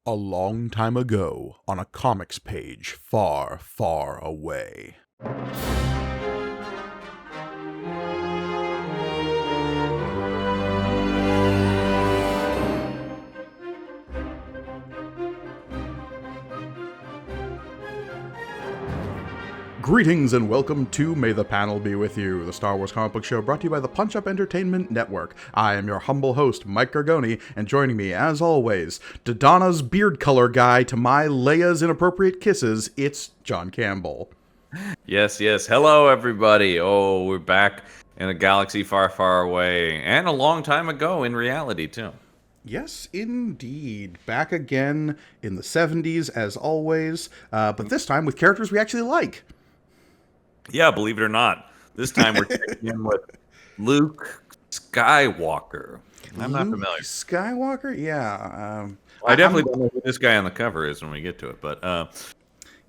A long time ago, on a comics page far, far away. Greetings and welcome to May the Panel Be With You, the Star Wars comic book show brought to you by the Punch Up Entertainment Network. I am your humble host, Mike Gargoni, and joining me, as always, Dodonna's beard color guy to my Leia's inappropriate kisses, it's John Campbell. Yes. Hello, everybody. Oh, we're back in a galaxy far, far away, and a long time ago in reality, too. Yes, indeed. Back again in the 70s, as always, but this time with characters we actually like. Yeah, believe it or not. This time we're checking in with Luke Skywalker. I'm not familiar. Skywalker? Yeah. I definitely don't know who this guy on the cover is when we get to it, but...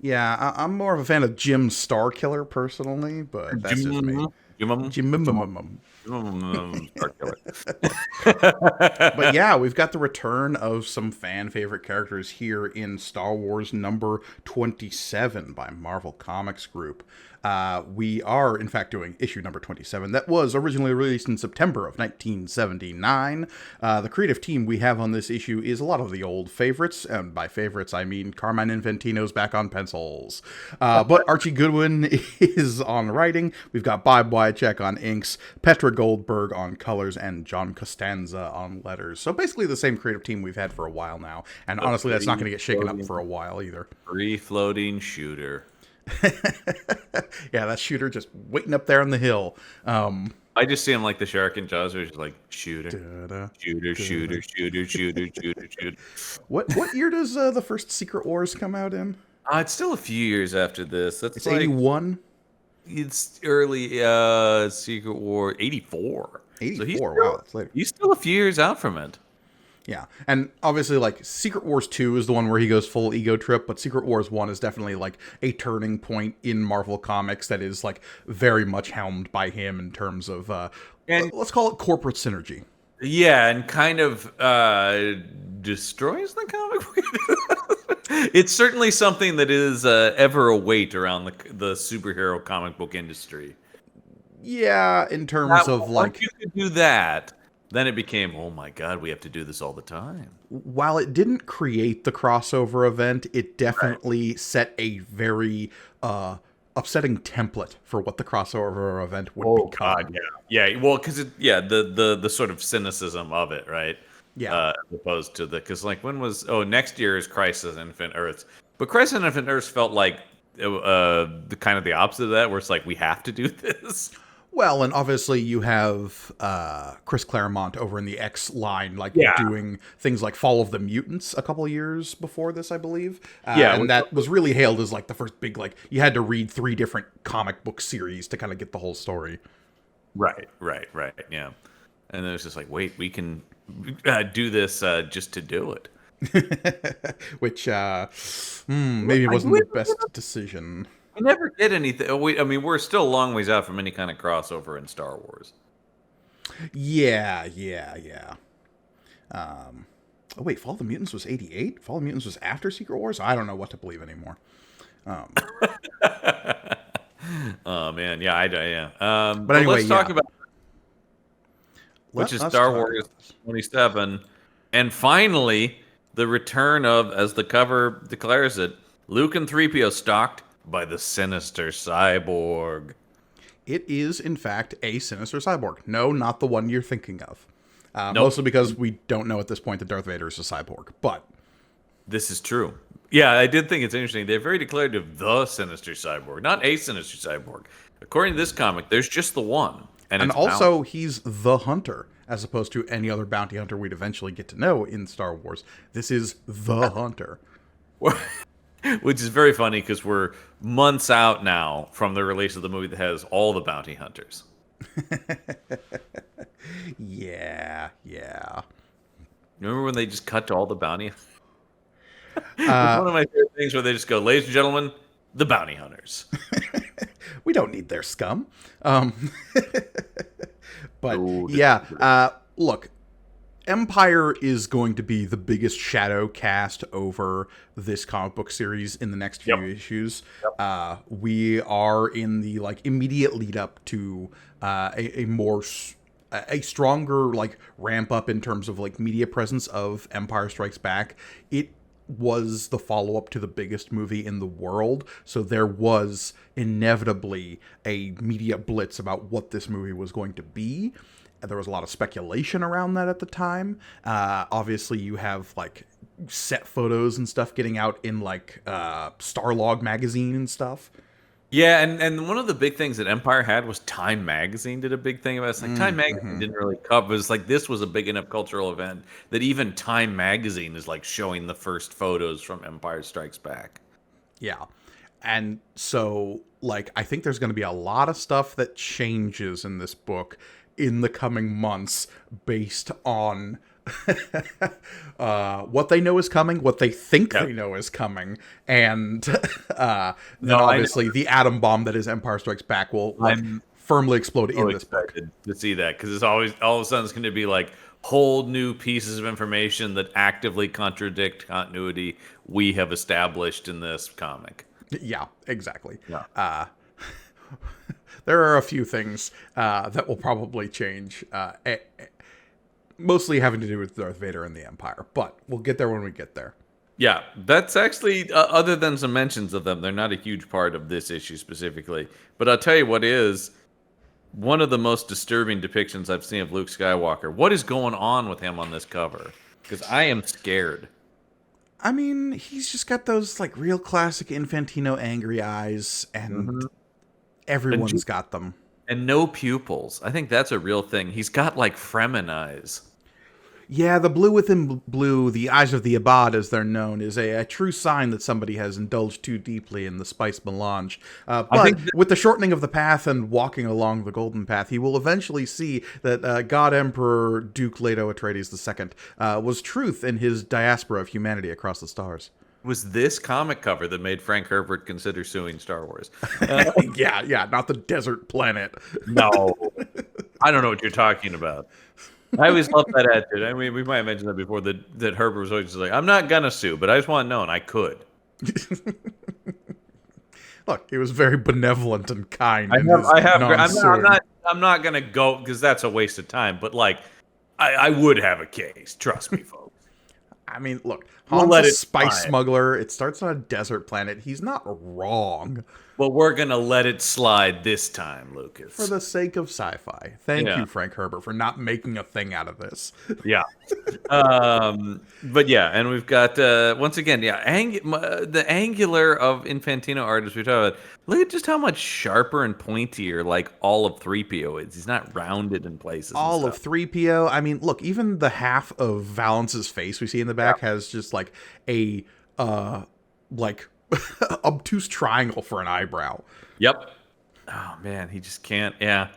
yeah, I'm more of a fan of Jim Starkiller, personally, but that's just me. But yeah, we've got the return of some fan favorite characters here in Star Wars number 27 by Marvel Comics Group. We are, in fact, doing issue number 27. That was originally released in September of 1979. The creative team we have on this issue is a lot of the old favorites, and by favorites I mean Carmine Infantino's back on pencils. But Archie Goodwin is on writing. We've got Bob Wycheck on inks, Petra Goldberg on colors, and John Costanza on letters. So basically the same creative team we've had for a while now. And honestly, that's not going to get shaken up for a while either. Free-floating shooter. Yeah, that shooter just waiting up there on the hill. I just see him like the shark in Jaws, where he's like, shooter. What year does the first Secret Wars come out in? It's still a few years after this. It's like 81? It's early Secret War, 84. 84, wow, that's later. He's still a few years out from it. Yeah, and obviously, like, Secret Wars 2 is the one where he goes full ego trip, but Secret Wars 1 is definitely, like, a turning point in Marvel Comics that is, like, very much helmed by him in terms of, let's call it corporate synergy. Yeah, and kind of destroys the comic book. It's certainly something that is ever a weight around the superhero comic book industry. Yeah, in terms of, like... Once you could do that... Then it became, oh my god, we have to do this all the time. While it didn't create the crossover event, it definitely set a very upsetting template for what the crossover event would become. God, yeah. Well, because the sort of cynicism of it, right? Yeah. As opposed to because like when was next year is Crisis on Infinite Earths, but Crisis on Infinite Earths felt like the kind of the opposite of that, where it's like we have to do this. Well, and obviously you have Chris Claremont over in the X line, doing things like Fall of the Mutants a couple of years before this, I believe. And that was really hailed as like the first big, like, you had to read 3 different comic book series to kind of get the whole story. Right, yeah. And then it's just like, wait, we can do this just to do it. Which maybe wasn't the best decision. We never did anything. I mean, we're still a long ways out from any kind of crossover in Star Wars. Yeah. Wait, Fall of the Mutants was 88? Fall of the Mutants was after Secret Wars? I don't know what to believe anymore. Oh, man. Yeah, yeah. But anyway, let's talk about which is Star Wars 27. And finally, the return of, as the cover declares it, Luke and 3PO stalked by the sinister cyborg. It is, in fact, a sinister cyborg. No, not the one you're thinking of. Nope. Mostly because we don't know at this point that Darth Vader is a cyborg, but... This is true. Yeah, I did think it's interesting. They're very declarative, the sinister cyborg, not a sinister cyborg. According to this comic, there's just the one. And also, he's the hunter, as opposed to any other bounty hunter we'd eventually get to know in Star Wars. This is the hunter. Which is very funny because we're months out now from the release of the movie that has all the bounty hunters. Yeah. Remember when they just cut to all the bounty? It's one of my favorite things where they just go, ladies and gentlemen, the bounty hunters. We don't need their scum. But Ooh, look, Empire is going to be the biggest shadow cast over this comic book series in the next few issues. We are in the immediate lead up to a stronger ramp up in terms of media presence of Empire Strikes Back. It was the follow-up to the biggest movie in the world, so there was inevitably a media blitz about what this movie was going to be. There was a lot of speculation around that at the time. Obviously, you have set photos and stuff getting out in Starlog magazine and stuff. Yeah, and one of the big things that Empire had was Time Magazine did a big thing about it. It's Time Magazine didn't really cover. It's this was a big enough cultural event that even Time Magazine is showing the first photos from Empire Strikes Back. Yeah. And so I think there's going to be a lot of stuff that changes in this book in the coming months based on what they know is coming, what they think they know is coming, and then obviously the atom bomb that is Empire Strikes Back will firmly explode in this book. To see that, because it's always all of a sudden it's going to be whole new pieces of information that actively contradict continuity we have established in this comic. Yeah, exactly. Yeah. There are a few things that will probably change, mostly having to do with Darth Vader and the Empire, but we'll get there when we get there. Yeah, that's actually, other than some mentions of them, they're not a huge part of this issue specifically. But I'll tell you what is one of the most disturbing depictions I've seen of Luke Skywalker. What is going on with him on this cover? Because I am scared. I mean, he's just got those real classic Infantino angry eyes, and everyone's got them. And no pupils. I think that's a real thing. He's got Fremen eyes. Yeah, the blue within blue, the eyes of the Abad, as they're known, is a true sign that somebody has indulged too deeply in the spice melange. But with the shortening of the path and walking along the golden path, he will eventually see that God Emperor Duke Leto Atreides II was truth in his diaspora of humanity across the stars. Was this comic cover that made Frank Herbert consider suing Star Wars? Yeah, not the desert planet. No. I don't know what you're talking about. I always love that attitude. I mean, we might have mentioned that before, that Herbert was always I'm not going to sue, but I just want to know, and I could. Look, he was very benevolent and kind. I'm not going to go, because that's a waste of time, but I would have a case. Trust me, folks. I mean, look, Han's a spice smuggler. It starts on a desert planet. He's not wrong. But we're going to let it slide this time, Lucas. For the sake of sci-fi. Thank you, Frank Herbert, for not making a thing out of this. Yeah. But yeah, and we've got, once again, the angular of Infantino artists we talked about. Look at just how much sharper and pointier, all of 3PO is. He's not rounded in places. All of 3PO. I mean, look, even the half of Valance's face we see in the back has just, a, obtuse triangle for an eyebrow. Yep. Oh man, he just can't. Yeah.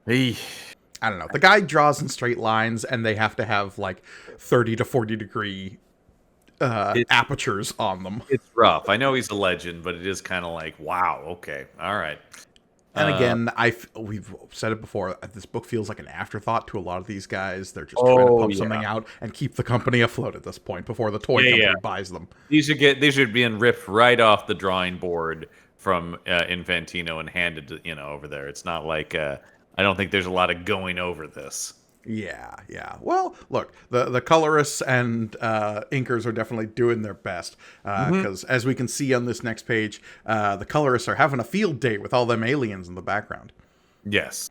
I don't know. The guy draws in straight lines, and they have to have 30 to 40 degree apertures on them. It's rough. I know he's a legend, but it is kind of wow. Okay. All right. And again, we've said it before, this book feels like an afterthought to a lot of these guys. They're just trying to pump something out and keep the company afloat at this point before the toy company buys them. These should be ripped right off the drawing board from Infantino and handed to, over there. It's not I don't think there's a lot of going over this. Yeah. Well, look, the colorists and inkers are definitely doing their best because, as we can see on this next page, the colorists are having a field day with all them aliens in the background. Yes.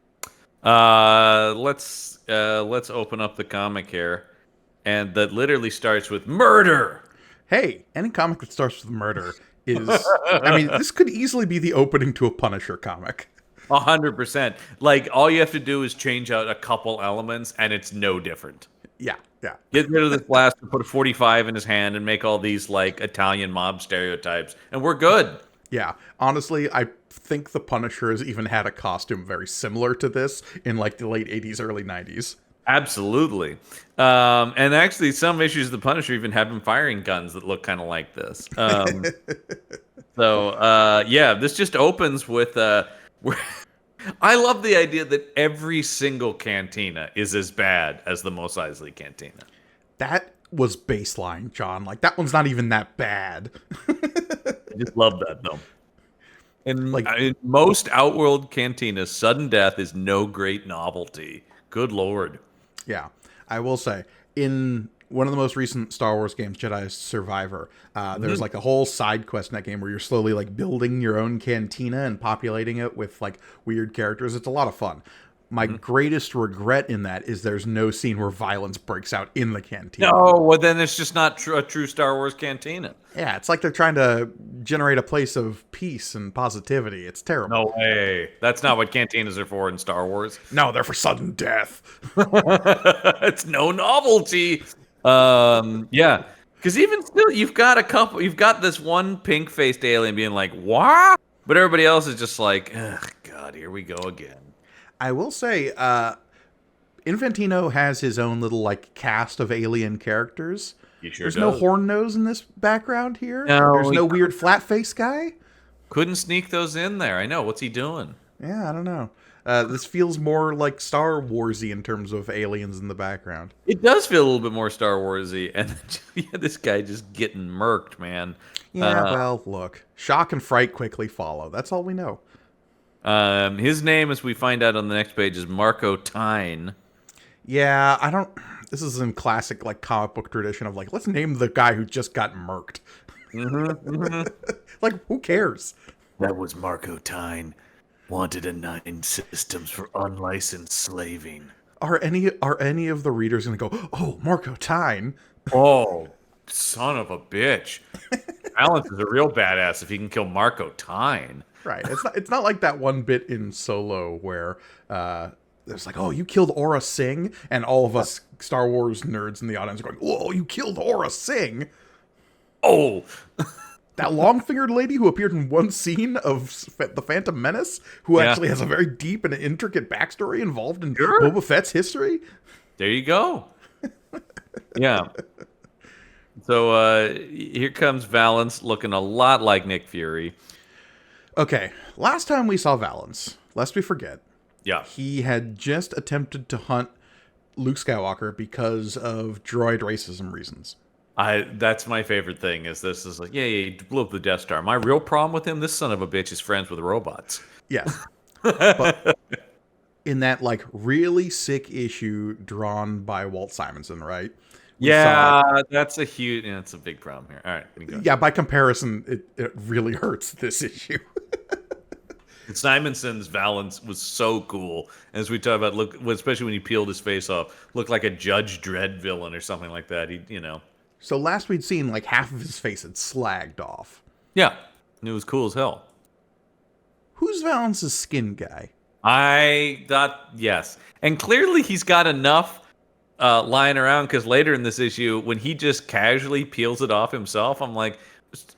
Let's open up the comic here, and that literally starts with murder. Hey, any comic that starts with murder is, I mean, this could easily be the opening to a Punisher comic. 100%. All you have to do is change out a couple elements, and it's no different. Yeah. Get rid of this blaster, put a 45 in his hand, and make all these Italian mob stereotypes, and we're good. Yeah. Honestly, I think the Punisher has even had a costume very similar to this in the late 80s, early 90s. Absolutely. And actually, some issues of the Punisher even have him firing guns that look kind of like this. This just opens with I I love the idea that every single cantina is as bad as the Mos Eisley cantina. That was baseline, John. Like, that one's not even that bad. I just love that, though. Like, In most Outworld cantinas, sudden death is no great novelty. Good Lord. yeah, I will say, in one of the most recent Star Wars games, Jedi Survivor, there's like a whole side quest in that game where you're slowly like building your own cantina and populating it with like weird characters. It's a lot of fun. My greatest regret in that is there's no scene where violence breaks out in the cantina. No, well then it's just not a true Star Wars cantina. Yeah, it's like they're trying to generate a place of peace and positivity. It's terrible. No way. That's not what cantinas are for in Star Wars. No, they're for sudden death. It's no novelty. Yeah. Because even still, you've got this one pink-faced alien being like, what? But everybody else is just like, ugh, God, here we go again. I will say, Infantino has his own little like cast of alien characters. He sure There's does. no horn nose in this background here. No, There's no weird flat face guy. Couldn't sneak those in there. I know. What's he doing? Yeah, I don't know. This feels more like Star Warsy in terms of aliens in the background. It does feel a little bit more Star Warsy, and this guy just getting murked, man. Yeah, well, look, shock and fright quickly follow. That's all we know. His name, as we find out on the next page, is Marco Tyne. Yeah, I don't. This is in classic like comic book tradition of like, let's name the guy who just got murked. Like, who cares? That was Marco Tyne. Wanted in 9 systems for unlicensed slaving. Are any of the readers going to go, oh, Marco Tyne? Oh, son of a bitch. Valance is a real badass if he can kill Marco Tyne. Right. It's not like that one bit in Solo where there's like, oh, you killed Aura Singh, and all of us Star Wars nerds in the audience are going, whoa, you killed Aura Singh. Oh. That long-fingered lady who appeared in one scene of The Phantom Menace, who actually has a very deep and intricate backstory involved in Boba Fett's history. There you go. Yeah. So here comes Valance, looking a lot like Nick Fury. Okay, last time we saw Valance, lest we forget, he had just attempted to hunt Luke Skywalker because of droid racism reasons. That's my favorite thing, is this is like, yeah, he blew up the Death Star. My real problem with him, this son of a bitch is friends with robots. Yes. But in that, like, really sick issue drawn by Walt Simonson, right? That's a big problem here. All right. Yeah, by comparison, it really hurts this issue. Simonson's Valance was so cool. As we talk about, especially when he peeled his face off, looked like a Judge Dredd villain or something like that. So last we'd seen, like, half of his face had slagged off. Yeah, and it was cool as hell. Who's Valance's skin guy? I thought, yes. And clearly he's got enough lying around, because later in this issue, when he just casually peels it off himself, I'm like,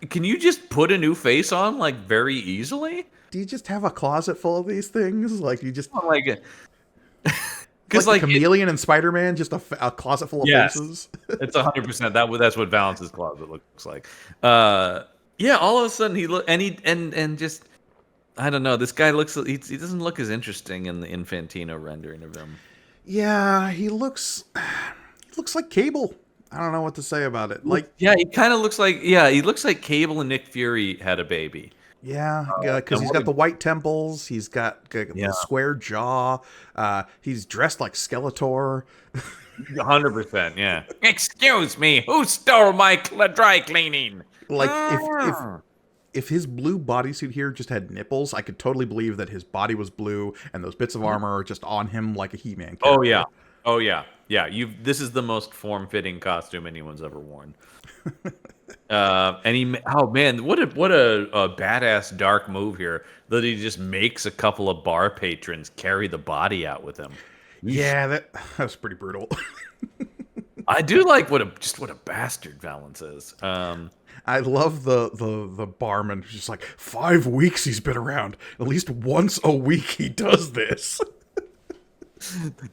can you just put a new face on, like, very easily? Do you just have a closet full of these things? Like, you just... Oh, like... Because like Chameleon and Spider-Man, just a closet full of faces. It's 100%. That's what Valance's closet looks like. All of a sudden he just I don't know. This guy he doesn't look as interesting in the Infantino rendering of him. Yeah, he looks like Cable. I don't know what to say about it. Like, yeah, he kind of looks like he looks like Cable and Nick Fury had a baby. Yeah, because he's got the white temples. He's got the square jaw. He's dressed like Skeletor. 100%, yeah. Excuse me, who stole my dry cleaning? Like, if his blue bodysuit here just had nipples, I could totally believe that his body was blue and those bits of armor are just on him like a He-Man character. Oh yeah. This is the most form-fitting costume anyone's ever worn. What a badass dark move here that he just makes a couple of bar patrons carry the body out with him. Yeah, that was pretty brutal. I do like what a bastard Valance is. I love the barman who's just like, 5 weeks he's been around. At least once a week he does this.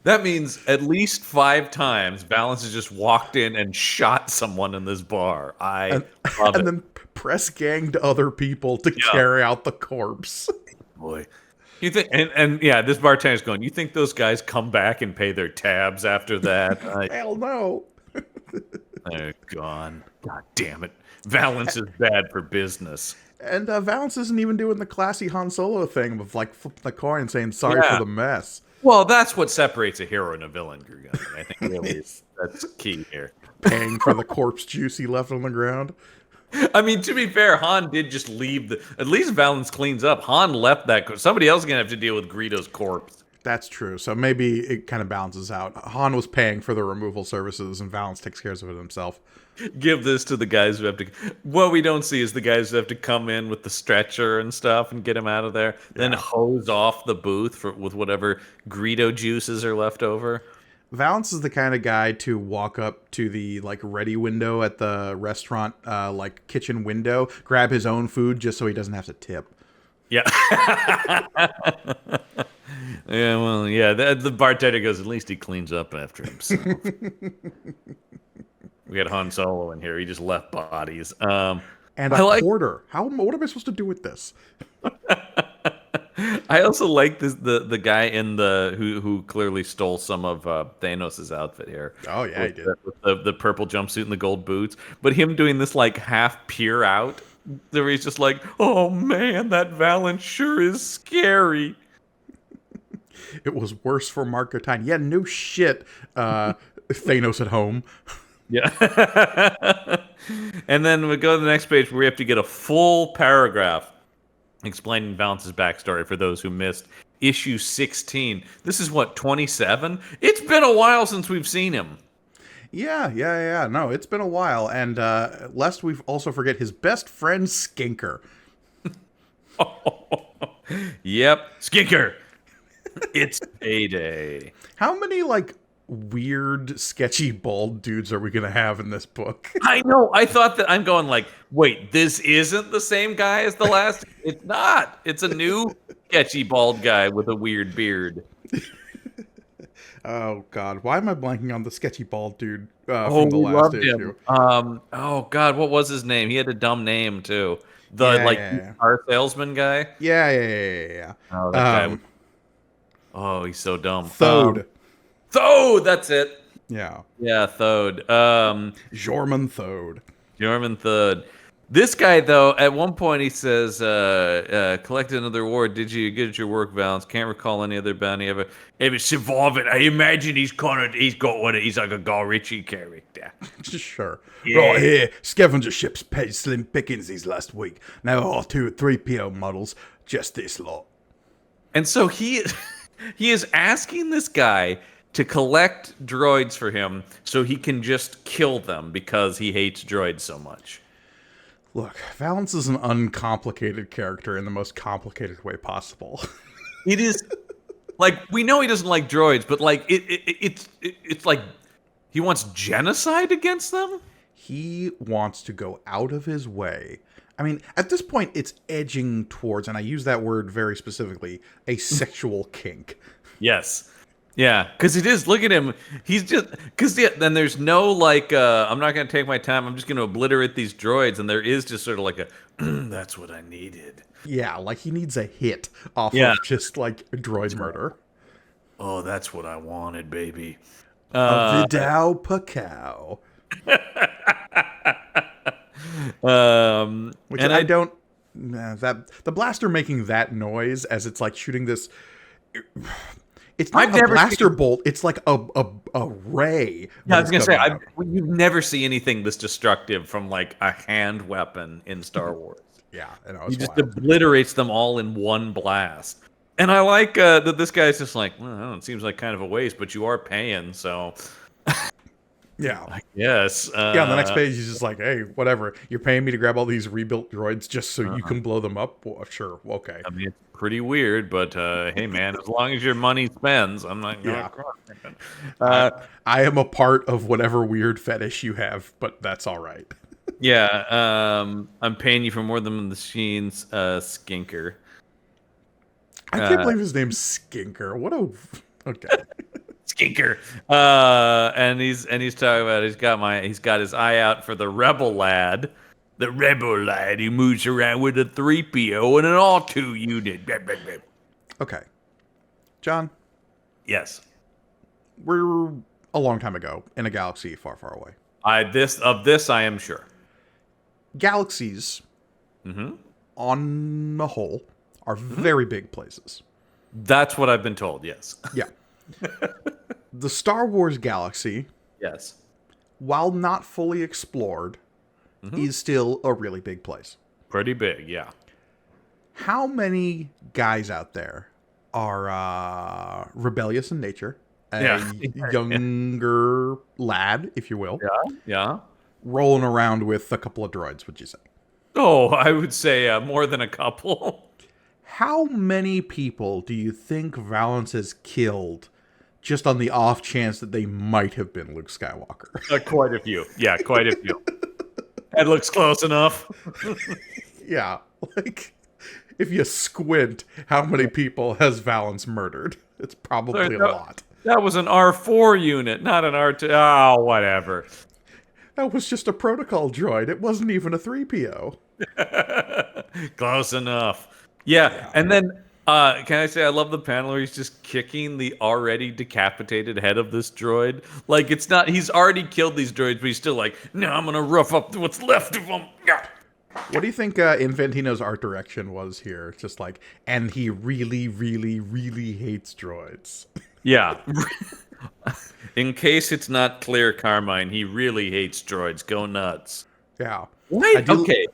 That means at least 5 times Valance has just walked in and shot someone in this bar. I love it. And then press ganged other people to carry out the corpse. Boy. You think, and yeah, this bartender's going, you think those guys come back and pay their tabs after that? Hell no. They're gone. God damn it. Valance is bad for business. And Valance isn't even doing the classy Han Solo thing of like flipping the coin and saying sorry for the mess. Well, that's what separates a hero and a villain, Gurgun. I think really that's key here. Paying for the corpse juice he left on the ground. I mean, to be fair, Han did just leave at least Valance cleans up. Han left that. Somebody else is going to have to deal with Greedo's corpse. That's true. So maybe it kind of balances out. Han was paying for the removal services, and Valance takes care of it himself. Give this to the guys who have to. What we don't see is the guys who have to come in with the stretcher and stuff and get him out of there. Yeah. Then hose off the booth with whatever Greedo juices are left over. Valance is the kind of guy to walk up to the like ready window at the restaurant, like kitchen window, grab his own food just so he doesn't have to tip. Yeah. Yeah, well, yeah. The bartender goes, at least he cleans up after himself. We had Han Solo in here. He just left bodies. And a quarter. What am I supposed to do with this? I also like this the guy in who clearly stole some of Thanos' outfit here. Oh yeah, he did. With the purple jumpsuit and the gold boots. But him doing this like half peer out, where he's just like, oh man, that Valance sure is scary. It was worse for Marco Tine. Yeah, no shit. Thanos at home. Yeah. And then we go to the next page where we have to get a full paragraph explaining Valance's backstory for those who missed issue 16. This is what, 27? It's been a while since we've seen him. Yeah. No, it's been a while. And lest we also forget his best friend, Skinker. Yep, Skinker. It's payday. How many, like, weird, sketchy, bald dudes are we going to have in this book? I know. I thought that I'm going like, wait, this isn't the same guy as the last? It's not. It's a new sketchy, bald guy with a weird beard. Oh, God. Why am I blanking on the sketchy, bald dude from the last issue? Oh, God. What was his name? He had a dumb name, too. The car salesman guy? Yeah. Oh, that guy. Oh, he's so dumb. Thode. Thode, that's it. Yeah. Yeah, Thode. Jorman Thode. Jorman Thode. This guy, though, at one point he says, collected another award. Did you get your work, Valance? Can't recall any other bounty ever survived it. I imagine he's like a Guy Ritchie character. Sure. Yeah. Right here, scavenger ships paid slim pickings these last week. Now all 2 or 3 PO models, just this lot. And so he is asking this guy to collect droids for him so he can just kill them because he hates droids so much. Look, Valance is an uncomplicated character in the most complicated way possible. It is, like, we know he doesn't like droids, but like it's like he wants genocide against them. He wants to go out of his way. I mean, at this point, it's edging towards, and I use that word very specifically, a sexual kink. Yes. Yeah, because it is. Look at him. He's just then there's no like. I'm not gonna take my time. I'm just gonna obliterate these droids, and there is just sort of like a. That's what I needed. Yeah, like he needs a hit off of just like droid murder. Oh, that's what I wanted, baby. Vidal Pacow. Which I don't. That the blaster making that noise as it's like shooting this. It's not a blaster bolt. It's like a ray. Yeah, I was gonna say you've never seen anything this destructive from like a hand weapon in Star Wars. Yeah, he just obliterates them all in one blast. And I like that this guy's just like, well, I don't know, it seems like kind of a waste, but you are paying, so. Yeah. Yes. Yeah, on the next page, he's just like, hey, whatever. You're paying me to grab all these rebuilt droids just so you can blow them up? Well, sure. Okay. I mean, it's pretty weird, but hey, man, as long as your money spends, I'm not going to cross. I am a part of whatever weird fetish you have, but that's all right. Yeah. I'm paying you for more than the machines, Skinker. I can't believe his name's Skinker. What a... Okay. Skinker. And he's talking about he's got his eye out for the rebel lad. The rebel lad who moves around with a 3PO and an R2 unit. Okay. John, Yes. we're a long time ago in a galaxy far, far away. This I am sure. Galaxies, on the whole, are very big places. That's what I've been told. Yes. Yeah. The Star Wars galaxy, Yes. while not fully explored, is still a really big place. Pretty big. Yeah. How many guys out there are rebellious in nature? A younger lad, if you will. Yeah. Yeah. Rolling around with a couple of droids, would you say? Oh, I would say more than a couple. How many people do you think Valance has killed just on the off chance that they might have been Luke Skywalker? Quite a few. Yeah, quite a few. That looks close enough. Yeah, like, if you squint, how many people has Valance murdered? It's probably a lot. That was an R4 unit, not an R2. Oh, whatever. That was just a protocol droid. It wasn't even a 3PO. Close enough. Yeah, and then can I say I love the panel where he's just kicking the already decapitated head of this droid? Like, it's not, he's already killed these droids, but he's still like, no, I'm gonna rough up what's left of them. What do you think Infantino's art direction was here? It's just like, and he really, really, really hates droids. Yeah. In case it's not clear, Carmine, he really hates droids. Go nuts. Yeah. Okay.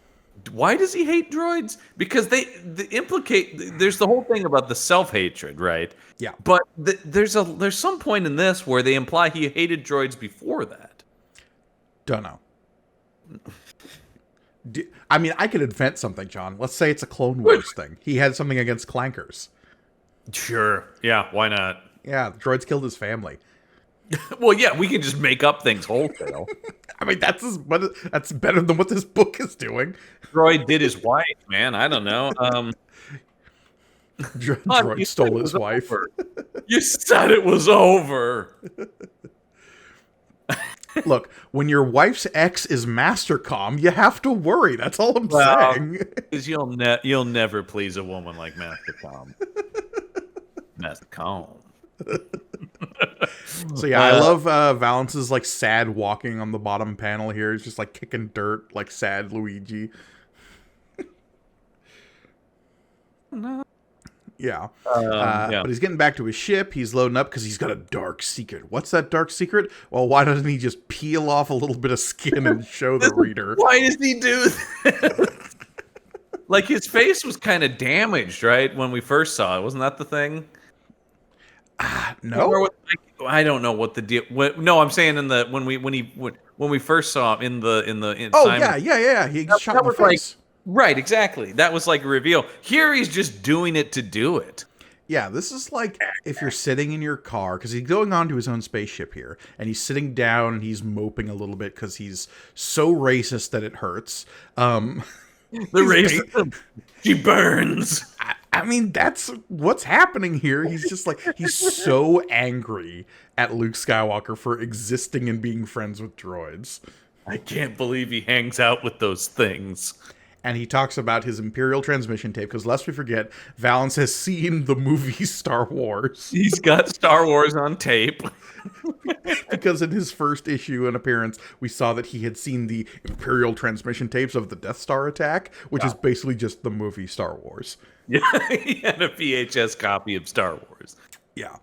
Why does he hate droids? Because they implicate. There's the whole thing about the self-hatred, right? Yeah. But there's some point in this where they imply he hated droids before that. Don't know. I mean, I could invent something, John. Let's say it's a Clone Wars thing. He had something against clankers. Sure. Yeah. Why not? Yeah, the droids killed his family. Well, yeah, we can just make up things wholesale. I mean, that's better than what this book is doing. Droid did his wife, man. I don't know. Droid stole his wife. You said it was over. Look, when your wife's ex is Mastercom, you have to worry. That's all I'm saying. Because you'll never please a woman like Mastercom. Mastercom. So yeah, I love Valance's like sad walking on the bottom panel here. He's just like kicking dirt, like sad Luigi. No. Yeah. But he's getting back to his ship. He's loading up because he's got a dark secret. What's that dark secret? Well, why doesn't he just peel off a little bit of skin and show the reader? Why does he do that? Like, his face was kind of damaged, right? When we first saw it. Wasn't that the thing? No. I don't know what the deal. No, I'm saying when we first saw him in the. Oh, Simon, yeah. He shot in the face. Right, exactly. That was like a reveal. Here he's just doing it to do it. Yeah, this is like if you're sitting in your car, because he's going on to his own spaceship here, and he's sitting down and he's moping a little bit because he's so racist that it hurts. The racism, she burns. I mean, that's what's happening here. He's just like, he's so angry at Luke Skywalker for existing and being friends with droids. I can't believe he hangs out with those things. And he talks about his Imperial transmission tape, because lest we forget, Valance has seen the movie Star Wars. He's got Star Wars on tape. Because in his first issue and appearance, we saw that he had seen the Imperial transmission tapes of the Death Star attack, which is basically just the movie Star Wars. Yeah, he had a VHS copy of Star Wars. Yeah.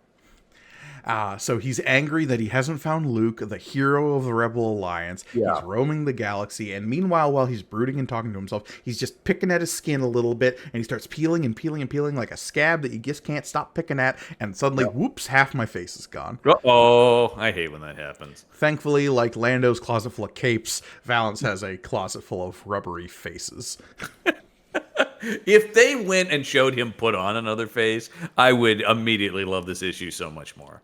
So he's angry that he hasn't found Luke, the hero of the Rebel Alliance. Yeah. He's roaming the galaxy, and meanwhile, while he's brooding and talking to himself, he's just picking at his skin a little bit, and he starts peeling and peeling and peeling like a scab that you just can't stop picking at, and suddenly, whoops, half my face is gone. Uh-oh, I hate when that happens. Thankfully, like Lando's closet full of capes, Valance has a closet full of rubbery faces. If they went and showed him put on another face, I would immediately love this issue so much more.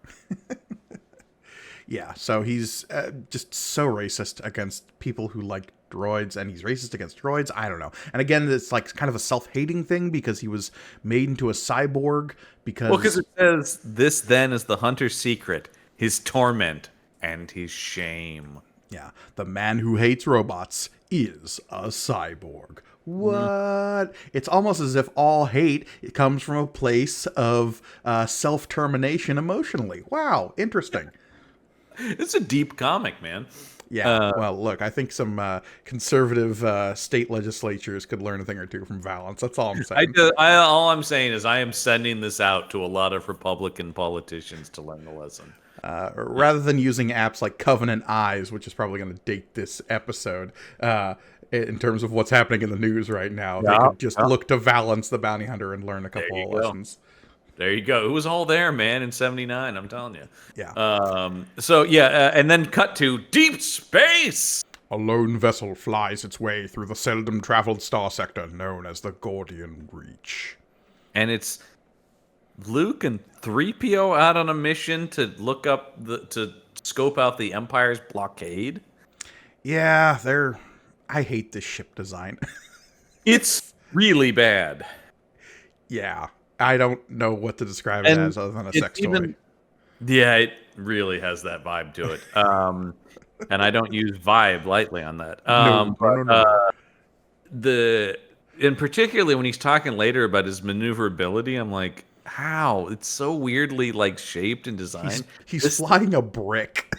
Yeah, so he's just so racist against people who like droids, and he's racist against droids. I don't know. And again, it's like kind of a self-hating thing because he was made into a cyborg because it says, this then is the hunter's secret, his torment, and his shame. Yeah, the man who hates robots is a cyborg. What? It's almost as if all hate it comes from a place of self-termination emotionally. Wow, interesting. It's a deep comic, man. Yeah, well, look, I think some conservative state legislatures could learn a thing or two from Valance. That's all I'm saying. All I'm saying is I am sending this out to a lot of Republican politicians to learn the lesson. Rather than using apps like Covenant Eyes, which is probably going to date this episode, in terms of what's happening in the news right now, they could just look to Valance the Bounty Hunter and learn a couple of lessons. There you go. It was all there, man, in 79, I'm telling you. Yeah. And then cut to deep space. A lone vessel flies its way through the seldom traveled star sector known as the Gordian Reach. And it's Luke and 3PO out on a mission to look up to scope out the Empire's blockade. Yeah, I hate this ship design. It's really bad. Yeah. I don't know what to describe it as other than a sex toy. Yeah, it really has that vibe to it. And I don't use vibe lightly on that. No. And particularly when he's talking later about his maneuverability, I'm like, how? It's so weirdly like shaped and designed. He's flying a brick.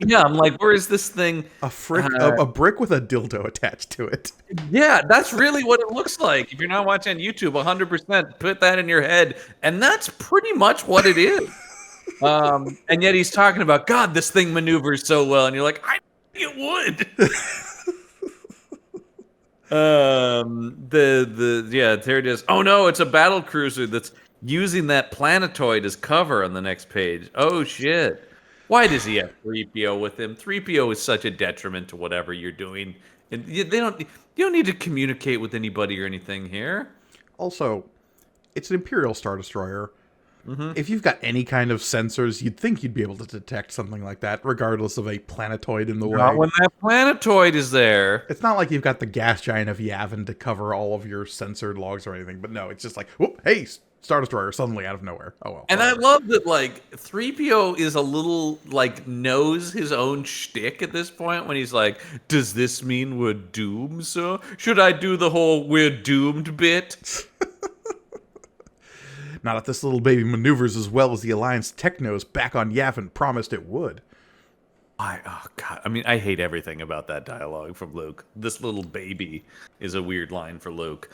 Yeah, I'm like, where is this thing? A brick with a dildo attached to it. Yeah, that's really what it looks like. If you're not watching on YouTube, 100% put that in your head. And that's pretty much what it is. And yet he's talking about, God, this thing maneuvers so well. And you're like, I think it would. There it is. Oh, no, it's a battle cruiser that's using that planetoid as cover on the next page. Oh, shit. Why does he have 3PO with him? 3PO is such a detriment to whatever you're doing. And you don't need to communicate with anybody or anything here. Also, it's an Imperial Star Destroyer. Mm-hmm. If you've got any kind of sensors, you'd think you'd be able to detect something like that, regardless of a planetoid in the way. Not when that planetoid is there. It's not like you've got the gas giant of Yavin to cover all of your censored logs or anything. But no, it's just like, whoop, hey, Star Destroyer suddenly out of nowhere. Oh well. And I love that, like, 3PO is a little, like, knows his own shtick at this point when he's like, does this mean we're doomed, sir? Should I do the whole we're doomed bit? Not if this little baby maneuvers as well as the Alliance technos back on Yavin promised it would. Oh God! I mean, I hate everything about that dialogue from Luke. This little baby is a weird line for Luke.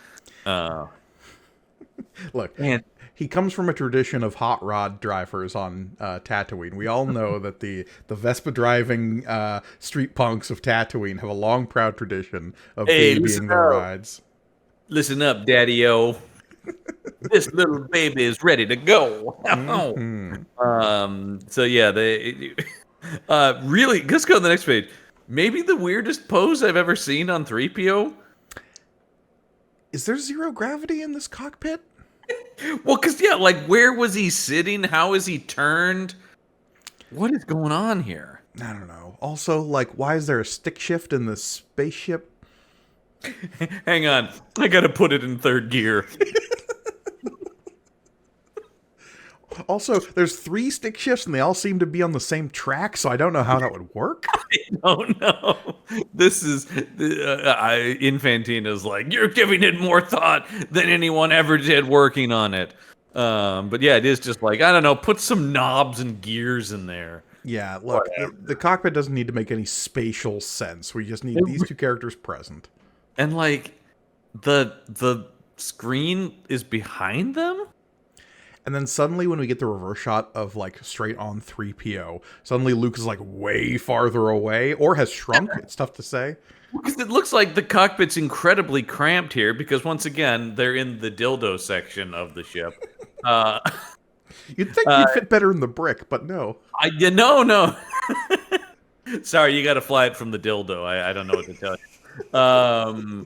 Look, man, he comes from a tradition of hot rod drivers on Tatooine. We all know that the Vespa driving street punks of Tatooine have a long, proud tradition of babying their rides. Listen up, Daddy-O. This little baby is ready to go. Mm-hmm. So yeah, they really. Let's go to the next page. Maybe the weirdest pose I've ever seen on 3PO. Is there zero gravity in this cockpit? Well, because, yeah, like, where was he sitting? How is he turned? What is going on here? I don't know. Also, like, why is there a stick shift in the spaceship? Hang on. I gotta put it in third gear. Also, there's 3 stick shifts, and they all seem to be on the same track, so I don't know how that would work. I don't know. This is... Infantino's like, you're giving it more thought than anyone ever did working on it. But yeah, it is just like, I don't know, put some knobs and gears in there. Yeah, look, the cockpit doesn't need to make any spatial sense. We just need these 2 characters present. And, like, the screen is behind them? And then suddenly when we get the reverse shot of, like, straight on 3PO, suddenly Luke is, like, way farther away, or has shrunk. It's tough to say. Because it looks like the cockpit's incredibly cramped here, because once again, they're in the dildo section of the ship. You'd think you'd fit better in the brick, but no. No. Sorry, you got to fly it from the dildo. I don't know what to tell you.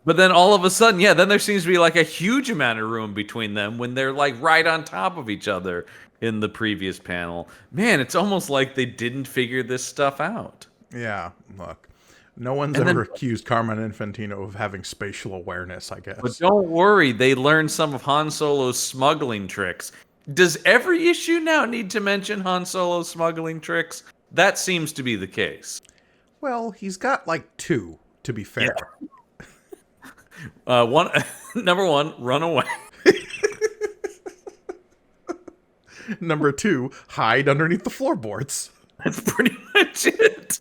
But then all of a sudden, then there seems to be like a huge amount of room between them when they're like right on top of each other in the previous panel. Man, it's almost like they didn't figure this stuff out. Yeah, look. No one's ever accused Carmen Infantino of having spatial awareness, I guess. But don't worry, they learned some of Han Solo's smuggling tricks. Does every issue now need to mention Han Solo's smuggling tricks? That seems to be the case. Well, he's got like 2, to be fair. Yeah. Number one, run away. Number 2, hide underneath the floorboards. That's pretty much it.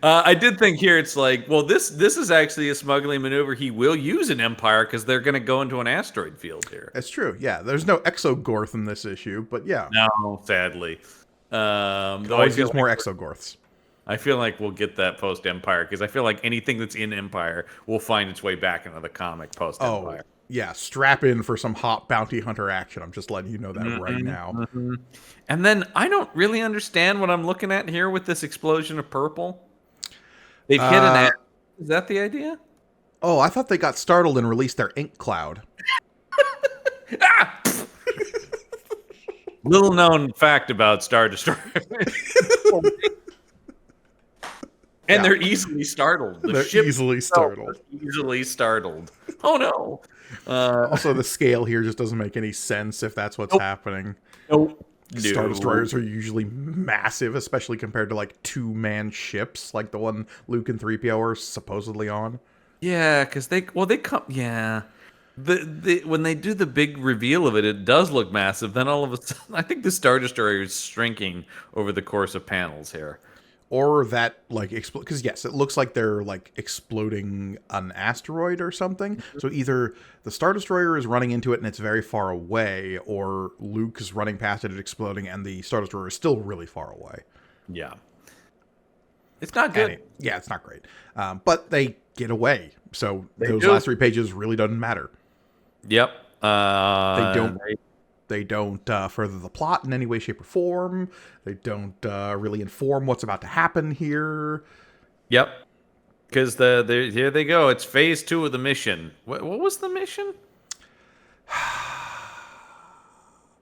I did think here it's like, well, this is actually a smuggling maneuver he will use in Empire because they're going to go into an asteroid field here. That's true. Yeah, there's no Exogorth in this issue, but yeah. No, sadly. Always use more Exogorths. I feel like we'll get that post-Empire because I feel like anything that's in Empire will find its way back into the comic post-Empire. Oh, yeah. Strap in for some hot bounty hunter action. I'm just letting you know that right now. Mm-hmm. And then I don't really understand what I'm looking at here with this explosion of purple. They've hit an... Is that the idea? Oh, I thought they got startled and released their ink cloud. Ah! Little known fact about Star Destroyer. And they're easily startled. They're easily startled. Easily startled. Oh no. Also, the scale here just doesn't make any sense if that's what's happening. Nope. Star Destroyers are usually massive, especially compared to like 2-man ships, like the one Luke and 3PO are supposedly on. Yeah, because they come. Yeah. When they do the big reveal of it, it does look massive. Then all of a sudden, I think the Star Destroyer is shrinking over the course of panels here. Or that, like, because yes, it looks like they're, like, exploding an asteroid or something. So either the Star Destroyer is running into it and it's very far away, or Luke is running past it, exploding, and the Star Destroyer is still really far away. Yeah. It's not good. It's not great. But they get away. So those last 3 pages really doesn't matter. Yep. They don't further the plot in any way, shape, or form. They don't really inform what's about to happen here. Yep. Because here they go. It's phase 2 of the mission. What was the mission?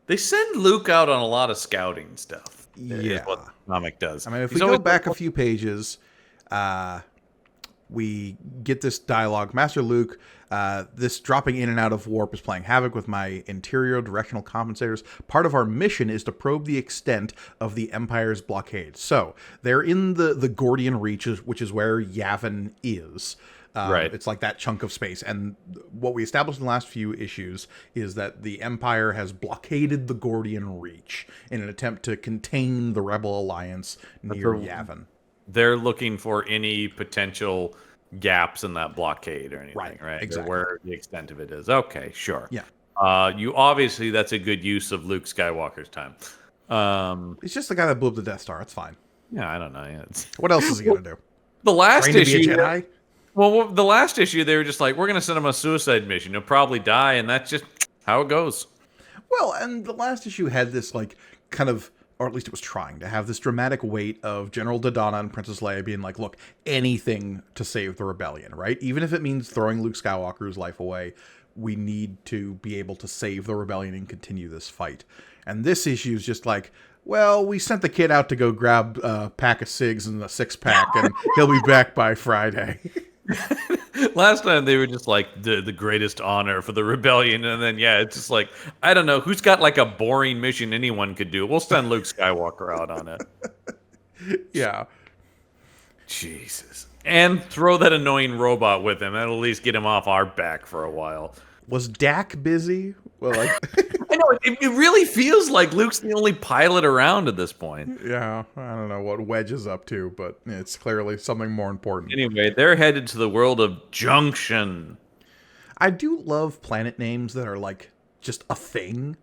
They send Luke out on a lot of scouting stuff. Yeah. Is what the comic does. I mean, if we go back a few pages, we get this dialogue. Master Luke, this dropping in and out of warp is playing havoc with my interior directional compensators. Part of our mission is to probe the extent of the Empire's blockade. So they're in the Gordian Reach, which is where Yavin is. Right. It's like that chunk of space. And what we established in the last few issues is that the Empire has blockaded the Gordian Reach in an attempt to contain the Rebel Alliance near Yavin. They're looking for any potential gaps in that blockade or anything, right? Exactly. Or where the extent of it is. Okay, sure. Yeah. You obviously, that's a good use of Luke Skywalker's time. He's just the guy that blew up the Death Star. It's fine. Yeah, I don't know. Yeah, what else is he going to do? The last Train to issue... be a Jedi? Well, the last issue, they were just like, we're going to send him a suicide mission. He'll probably die, and that's just how it goes. Well, and the last issue had this, like, kind of, or at least it was trying to have this dramatic weight of General Dodonna and Princess Leia being like, look, anything to save the rebellion, right? Even if it means throwing Luke Skywalker's life away, we need to be able to save the rebellion and continue this fight. And this issue is just like, well, we sent the kid out to go grab a pack of cigs and a 6-pack, and he'll be back by Friday. Last time they were just like the greatest honor for the rebellion, and then it's just like, I don't know who's got like a boring mission anyone could do. We'll send Luke Skywalker out on it. Yeah. Jesus. And throw that annoying robot with him. That'll at least get him off our back for a while. Was Dak busy? Well, I know it really feels like Luke's the only pilot around at this point. Yeah, I don't know what Wedge is up to, but it's clearly something more important. Anyway, they're headed to the world of Junction. I do love planet names that are like just a thing.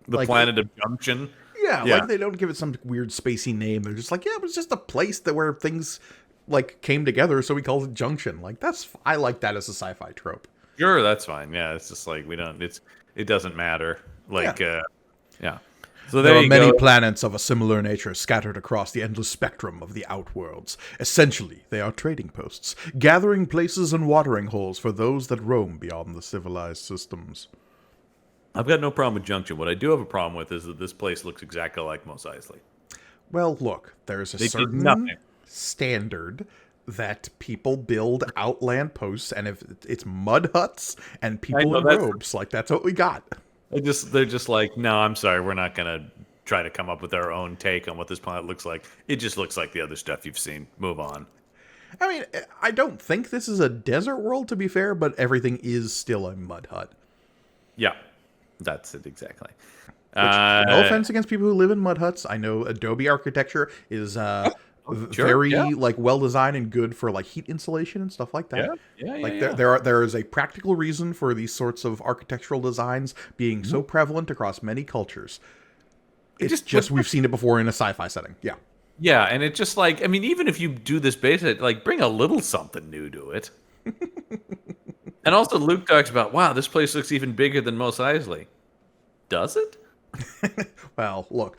The planet of Junction. Yeah, like they don't give it some weird spacey name. They're just like, yeah, but it's just a place where things like came together, so we call it Junction. Like I like that as a sci-fi trope. Sure, that's fine. Yeah, it's just like it doesn't matter. Like, yeah. So there are many planets of a similar nature scattered across the endless spectrum of the outworlds. Essentially, they are trading posts, gathering places and watering holes for those that roam beyond the civilized systems. I've got no problem with Junction. What I do have a problem with is that this place looks exactly like Mos Eisley. Well, look, there's a certain standard that people build outland posts, and if it's mud huts and people in robes, like that's what we got. They're just like, no, I'm sorry, we're not gonna try to come up with our own take on what this planet looks like. It just looks like the other stuff you've seen. Move on. I mean, I don't think this is a desert world, to be fair, but everything is still a mud hut. Yeah, that's it exactly. Which, no offense against people who live in mud huts. I know Adobe architecture is Sure, very yeah. like well designed and good for like heat insulation and stuff like that. Like Yeah. there is a practical reason for these sorts of architectural designs being so prevalent across many cultures. It's just we've seen it before in a sci-fi setting. Yeah. Yeah, and it just like, I mean, even if you do this basic, like, bring a little something new to it. And also, Luke talks about, wow, this place looks even bigger than Mos Eisley. Does it? Well, look,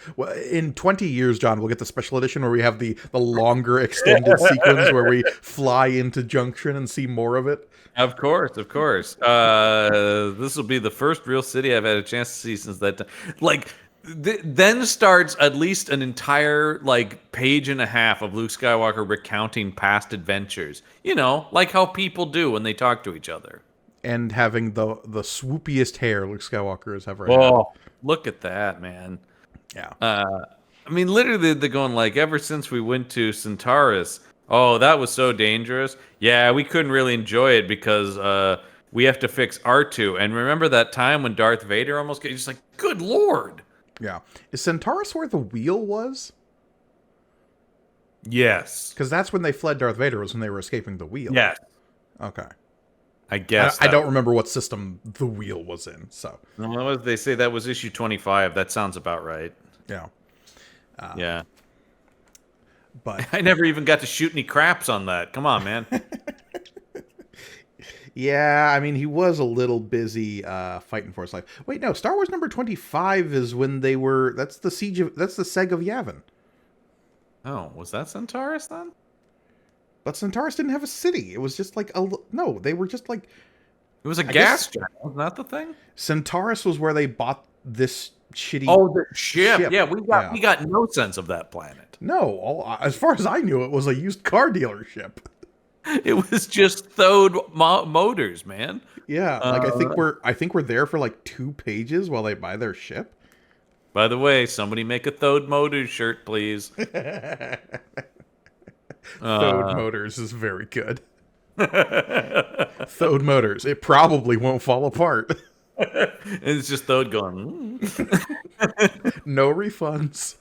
in 20 years, John, we'll get the special edition where we have the longer extended sequence where we fly into Junction and see more of it. Of course, of course. This will be the first real city I've had a chance to see since that time. Like, then starts at least an entire like page and a half of Luke Skywalker recounting past adventures. You know, like how people do when they talk to each other. And having the swoopiest hair Luke Skywalker has ever had. Oh, look at that, man. Yeah. I mean, literally, they're going like, ever since we went to Centaurus, oh, that was so dangerous. Yeah, we couldn't really enjoy it because we have to fix R2. And remember that time when Darth Vader almost got, just like, good Lord. Yeah. Is Centaurus where the wheel was? Yes. Because that's when they fled Darth Vader, was when they were escaping the wheel. Yes. Okay. I guess. I don't remember what system the wheel was in, so. Well, they say that was issue 25. That sounds about right. Yeah. Yeah. But I never even got to shoot any craps on that. Come on, man. yeah, I mean, he was a little busy fighting for his life. Wait, no, Star Wars number 25 is when they were, that's the Seg of Yavin. Oh, was that Centaurus then? But Centaurus didn't have a city. It was just like no, they were just like, it was a gas giant, wasn't that the thing? Centaurus was where they bought this shitty the ship. Yeah, we got no sense of that planet. No, as far as I knew, it was a used car dealership. It was just Thode motors, man. Yeah, like I think we're there for like 2 pages while they buy their ship. By the way, somebody make a Thode Motors shirt, please. Thode Motors is very good. Thode Motors. It probably won't fall apart. It's just Thode going. No refunds.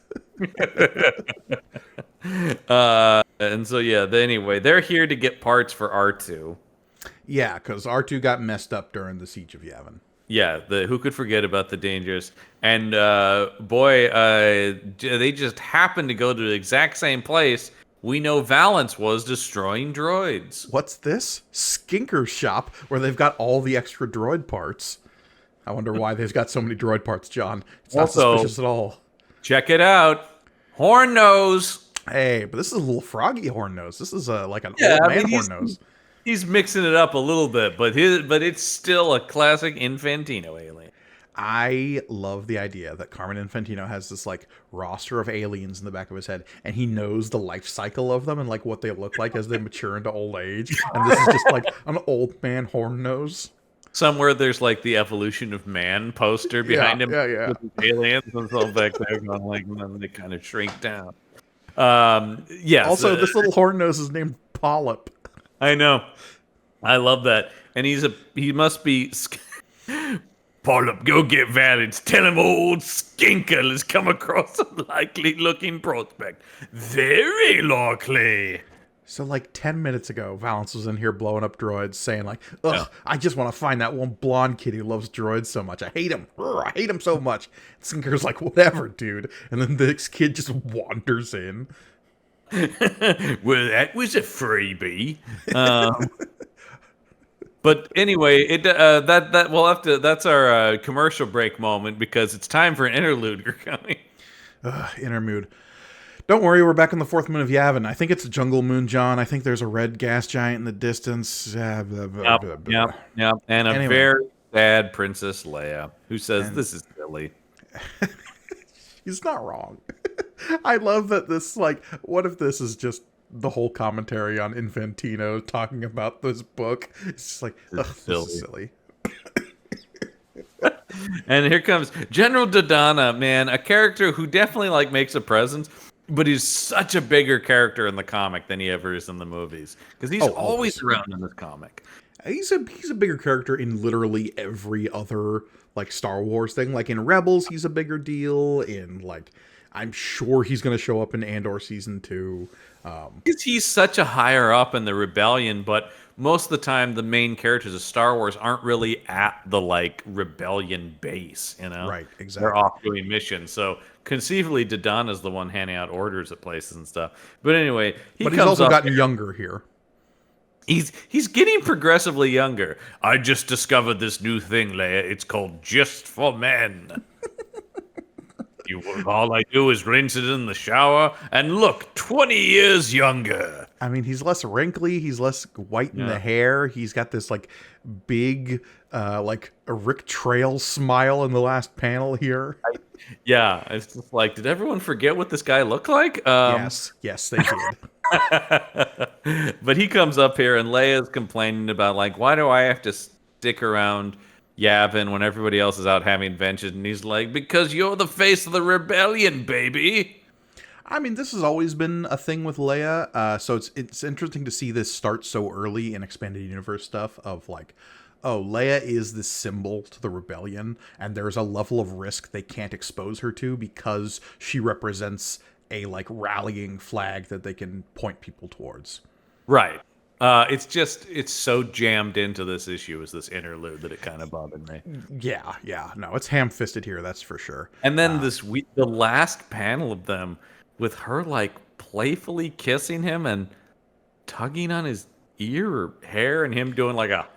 And so yeah. Anyway, they're here to get parts for R2. Yeah, because R2 got messed up during the Siege of Yavin. Yeah, who could forget about the dangers? And they just happened to go to the exact same place we know Valance was destroying droids. What's this? Skinker's shop, where they've got all the extra droid parts. I wonder why they've got so many droid parts, John. It's not suspicious at all. Check it out. Horn nose. Hey, but this is a little froggy horn nose. This is like an old man horn nose. He's mixing it up a little bit, but it's still a classic Infantino alien. I love the idea that Carmen Infantino has this like roster of aliens in the back of his head, and he knows the life cycle of them and like what they look like as they mature into old age. And this is just like an old man horn nose. Somewhere there's like the evolution of man poster behind him. Yeah. With the aliens and so back there going like, and then they kind of shrink down. Yes. Also, this little horn nose is named Polyp. I know. I love that. And he must be Polyp, go get Valance. Tell him old Skinker has come across a likely looking prospect. Very likely. So like 10 minutes ago, Valance was in here blowing up droids, saying like, ugh, I just want to find that one blonde kid who loves droids so much. I hate him. I hate him so much. Skinker's like, whatever, dude. And then this kid just wanders in. Well, that was a freebie. But anyway, that we'll have to. That's our commercial break moment because it's time for an interlude. You're coming. Interlude. Don't worry, we're back on the 4th moon of Yavin. I think it's a jungle moon, John. I think there's a red gas giant in the distance. Yep. And a very sad Princess Leia who says, "This is silly." He's not wrong. I love that this, like, what if this is just the whole commentary on Infantino talking about this book? It's just like, ugh, this is silly. And here comes General Dodonna, man, a character who definitely like makes a presence. but he's such a bigger character in the comic than he ever is in the movies because he's always around in this comic. He's a bigger character in literally every other like Star Wars thing. Like in Rebels, he's a bigger deal. In like, I'm sure he's going to show up in Andor season 2. Because he's such a higher up in the rebellion, but most of the time the main characters of Star Wars aren't really at the like rebellion base, you know? Right, exactly. They're off doing missions. So conceivably Dodonna's the one handing out orders at places and stuff. But anyway, he's also gotten younger here. He's getting progressively younger. I just discovered this new thing, Leia. It's called Just for Men. All I do is rinse it in the shower, and look, 20 years younger. I mean, he's less wrinkly. He's less white in the hair. He's got this like big, like a Rick Trail smile in the last panel here. It's just like, did everyone forget what this guy looked like? Yes, they did. But he comes up here, and Leia's complaining about like, why do I have to stick around Yavin when everybody else is out having adventures? And he's like, because you're the face of the rebellion, baby. I mean, this has always been a thing with Leia, so it's interesting to see this start so early in expanded universe stuff of like, oh, Leia is this symbol to the rebellion, and there's a level of risk they can't expose her to because she represents a like rallying flag that they can point people towards. Right. It's so jammed into this issue as this interlude that it kind of bothered me. Yeah. No, it's ham-fisted here, that's for sure. And then the last panel of them with her like playfully kissing him and tugging on his ear or hair and him doing like a...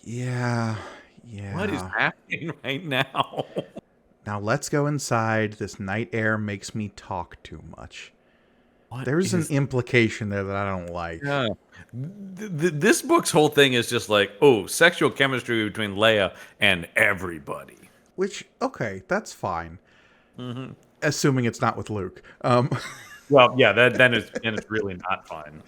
Yeah. What is happening right now? Now let's go inside. This night air makes me talk too much. There's an implication there that I don't like. Yeah. This book's whole thing is just like, sexual chemistry between Leia and everybody. Which, okay, that's fine. Mm-hmm. Assuming it's not with Luke. Well, yeah, then it's really not fine.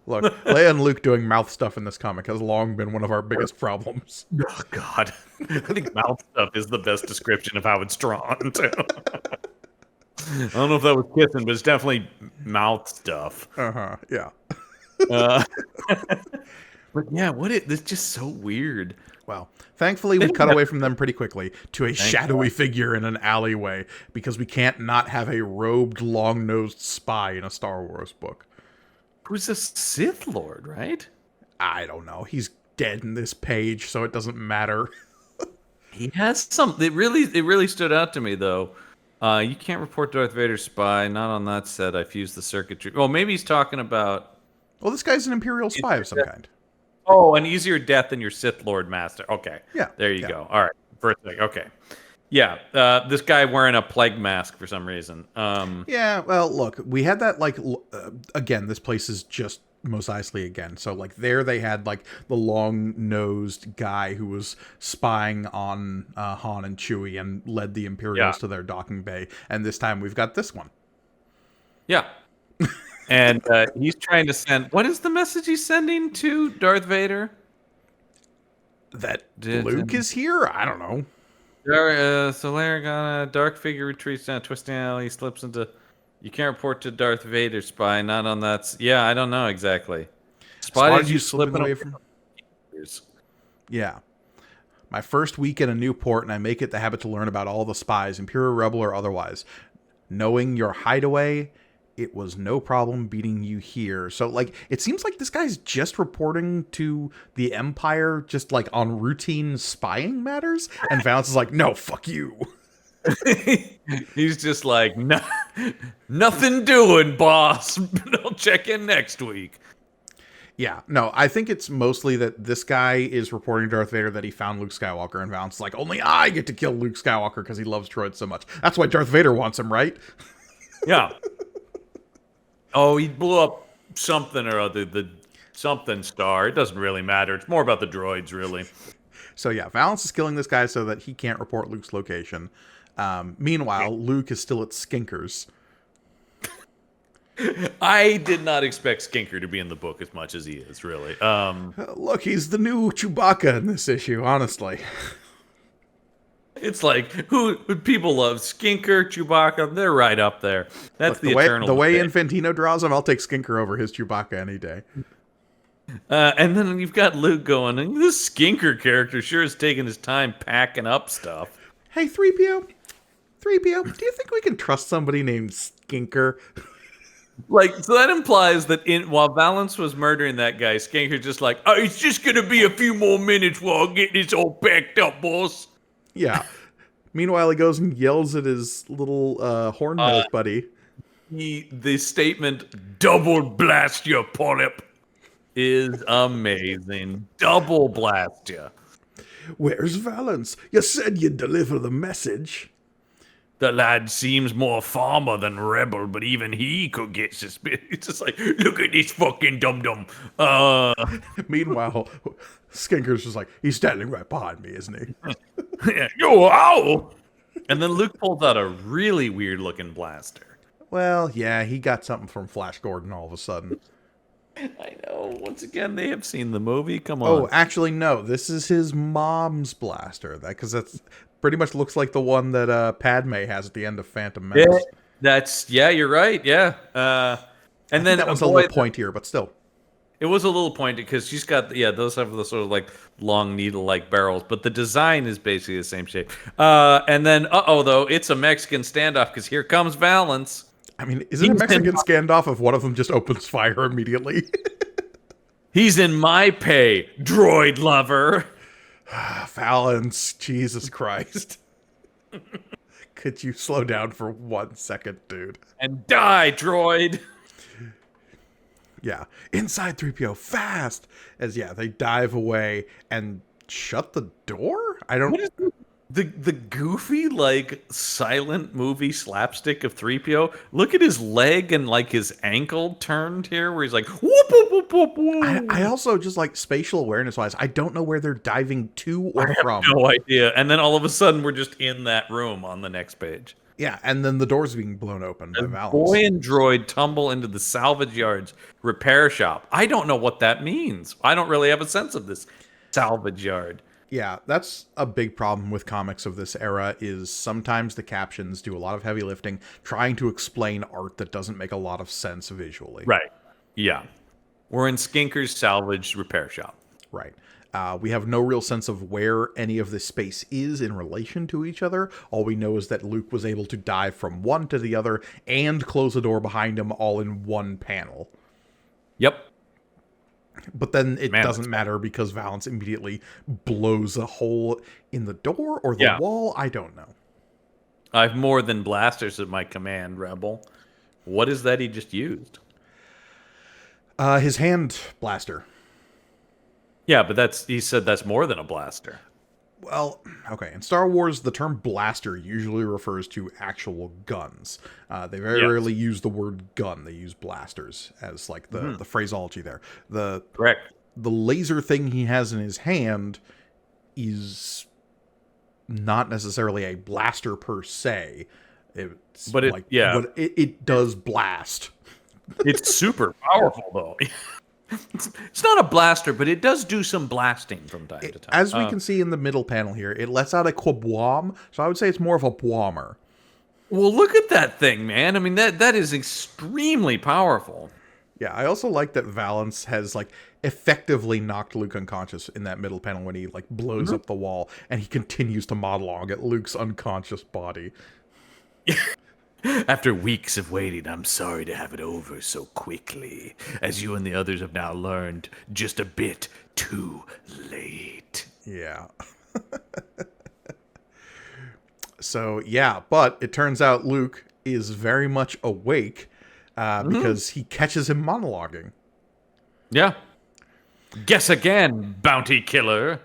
Look, Leia and Luke doing mouth stuff in this comic has long been one of our biggest problems. Oh, God. I think mouth stuff is the best description of how it's drawn, too. I don't know if that was kissing, but it's definitely mouth stuff. Yeah. But yeah, it's just so weird. Well, thankfully we cut away from them pretty quickly to a shadowy figure in an alleyway because we can't not have a robed, long-nosed spy in a Star Wars book. Who's a Sith Lord, right? I don't know. He's dead in this page, so it doesn't matter. He has some. It really stood out to me though. You can't report Darth Vader's spy. Not on that set. I fused the circuitry. Well, maybe he's talking about... Well, this guy's an Imperial spy of some kind. Oh, an easier death than your Sith Lord master. Okay. Yeah. There you go. All right. First thing. Okay. Yeah. This guy wearing a plague mask for some reason. Yeah. Well, look, we had that like again. This place is just Mos Eisley again. So like there they had like the long-nosed guy who was spying on Han and Chewie and led the Imperials to their docking bay. And this time we've got this one. Yeah. And he's trying to send... What is the message he's sending to Darth Vader? That Luke is here? I don't know. So Larragon, dark figure retreats down a twisting alley, slips into... You can't report to Darth Vader, spy. Not on that... Yeah, I don't know exactly. Spotted you slipping away from... Yeah. My first week in a new port, and I make it the habit to learn about all the spies, Imperial, Rebel, or otherwise. Knowing your hideaway... It was no problem beating you here. So, like, it seems like this guy's just reporting to the Empire just, like, on routine spying matters. And Valance is like, no, fuck you. He's just like, nothing doing, boss. I'll check in next week. Yeah, no, I think it's mostly that this guy is reporting to Darth Vader that he found Luke Skywalker. And Valance is like, only I get to kill Luke Skywalker because he loves droids so much. That's why Darth Vader wants him, right? Yeah. Oh, he blew up something or other, the something star. It doesn't really matter. It's more about the droids, really. So yeah, Valance is killing this guy so that he can't report Luke's location. Meanwhile, Luke is still at Skinker's. I did not expect Skinker to be in the book as much as he is, really. Look, he's the new Chewbacca in this issue, honestly. It's like who people love Skinker, Chewbacca. They're right up there. That's Look, eternal the way debate. Infantino draws him, I'll take Skinker over his Chewbacca any day. And then you've got Luke going, this Skinker character sure is taking his time packing up stuff. Hey, 3PO, do you think we can trust somebody named Skinker? Like, so that implies that while Valance was murdering that guy, Skinker's just like, oh, it's just gonna be a few more minutes while I get this all packed up, boss. Yeah. Meanwhile, he goes and yells at his little horn-nosed buddy. The statement, double blast you, polyp, is amazing. Double blast you. Where's Valance? You said you'd deliver the message. The lad seems more farmer than rebel, but even he could get suspicious. It's just like, look at this fucking dum-dum. Meanwhile, Skinker's just like, he's standing right behind me, isn't he? Yeah, yo, ow! And then Luke pulls out a really weird-looking blaster. Well, yeah, he got something from Flash Gordon all of a sudden. I know. Once again, they have seen the movie. Come on. Oh, actually, no. This is his mom's blaster. Because that's pretty much looks like the one that Padme has at the end of Phantom Menace. You're right. Yeah. And then that was a little pointier, but still. It was a little pointy because she's got, those have the sort of like long needle-like barrels, but the design is basically the same shape. And then, though, it's a Mexican standoff because here comes Valance. I mean, is it a Mexican standoff if one of them just opens fire immediately? He's in my pay, droid lover. Valance, Jesus Christ. Could you slow down for 1 second, dude? And die, droid. Yeah. Inside 3PO, fast! As, they dive away and shut the door? I don't... The goofy, like, silent movie slapstick of 3PO. Look at his leg and, like, his ankle turned here, where he's like, whoop, whoop, whoop, whoop, whoop. I also, just, like, spatial awareness-wise, I don't know where they're diving to or from. I have no idea. And then all of a sudden, we're just in that room on the next page. Yeah, and then the door's being blown open by Valance. Boy and droid tumble into the salvage yard's repair shop. I don't know what that means. I don't really have a sense of this salvage yard. Yeah, that's a big problem with comics of this era, is sometimes the captions do a lot of heavy lifting, trying to explain art that doesn't make a lot of sense visually. Right. Yeah. We're in Skinker's salvage repair shop. Right. We have no real sense of where any of this space is in relation to each other. All we know is that Luke was able to dive from one to the other and close the door behind him all in one panel. Yep. But then it doesn't matter because Valance immediately blows a hole in the door or the wall. I don't know. I've more than blasters at my command, Rebel. What is that he just used? His hand blaster. Yeah, but he said that's more than a blaster. Well, okay. In Star Wars, the term blaster usually refers to actual guns. They very rarely use the word gun. They use blasters as like the phraseology there. Correct. The laser thing he has in his hand is not necessarily a blaster per se. But it does blast. It's super powerful, though. It's not a blaster, but it does do some blasting from time to time. As we can see in the middle panel here, it lets out a quabwam, so I would say it's more of a bwommer. Well, look at that thing, man. I mean, that is extremely powerful. Yeah, I also like that Valance has, like, effectively knocked Luke unconscious in that middle panel when he, like, blows up the wall, and he continues to monologue at Luke's unconscious body. After weeks of waiting, I'm sorry to have it over so quickly. As you and the others have now learned, just a bit too late. Yeah. So, yeah, but it turns out Luke is very much awake because he catches him monologuing. Yeah. Guess again, bounty killer.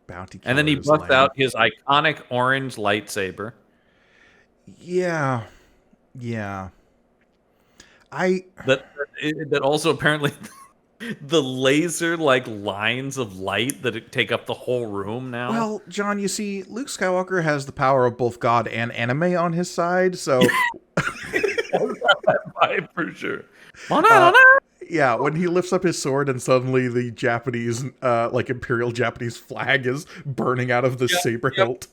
Bounty killer. And then he busts out his iconic orange lightsaber. Yeah. That also apparently the laser like lines of light that take up the whole room now. Well, John, you see, Luke Skywalker has the power of both God and anime on his side, so that vibe for sure. Yeah, when he lifts up his sword and suddenly the Japanese, like Imperial Japanese flag is burning out of the saber hilt.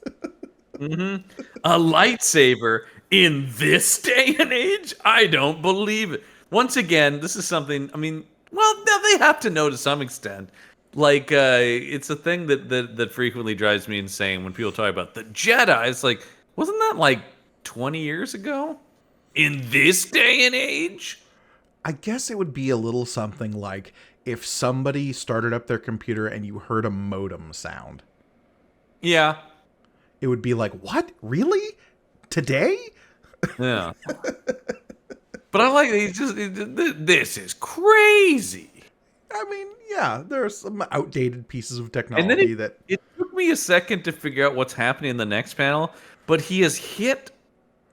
Mm-hmm. A lightsaber in this day and age? I don't believe it. Once again, this is something, I mean, well, now they have to know to some extent. Like, it's a thing that frequently drives me insane when people talk about the Jedi. It's like, wasn't that like 20 years ago? In this day and age? I guess it would be a little something like if somebody started up their computer and you heard a modem sound. Yeah. It would be like, what? Really? Today? Yeah. But I like this is crazy. I mean, yeah, there are some outdated pieces of And technology then it took me a second to figure out what's happening in the next panel, but he has hit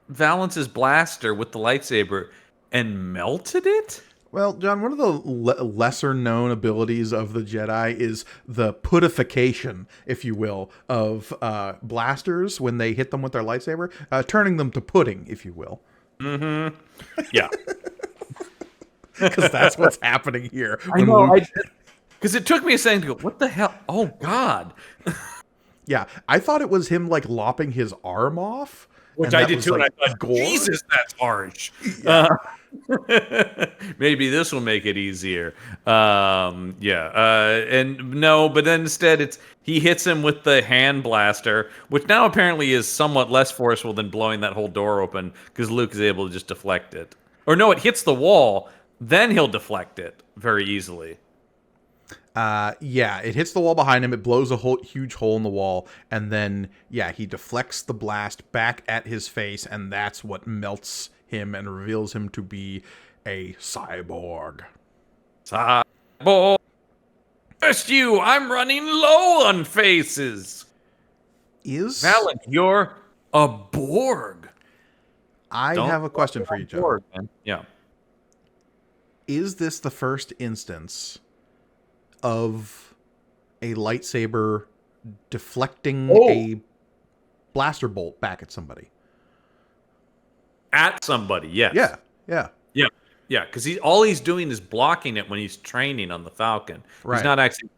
Valance's blaster with the lightsaber and melted it? Well, John, one of the lesser known abilities of the Jedi is the putification, if you will, of blasters when they hit them with their lightsaber, turning them to pudding, if you will. Mm-hmm. Yeah. Because that's what's happening here. I know. Because it took me a second to go, what the hell? Oh, God. Yeah, I thought it was him, like, lopping his arm off. Which I did too, and I thought, Jesus, that's harsh. Yeah. Maybe this will make it easier. And no, but then instead he hits him with the hand blaster, which now apparently is somewhat less forceful than blowing that whole door open, because Luke is able to just deflect it. Or no, it hits the wall, then he'll deflect it very easily. Yeah, it hits the wall behind him, it blows a huge hole in the wall, and then, yeah, he deflects the blast back at his face, and that's what melts him and reveals him to be a cyborg. Cyborg! First you, I'm running low on faces! Valance, you're a Borg. I have a question for you, Joe. Borg, man. Yeah. Is this the first instance of a lightsaber deflecting a blaster bolt back at somebody? At somebody, yes. Yeah. Because all he's doing is blocking it when he's training on the Falcon. Right. He's not actually.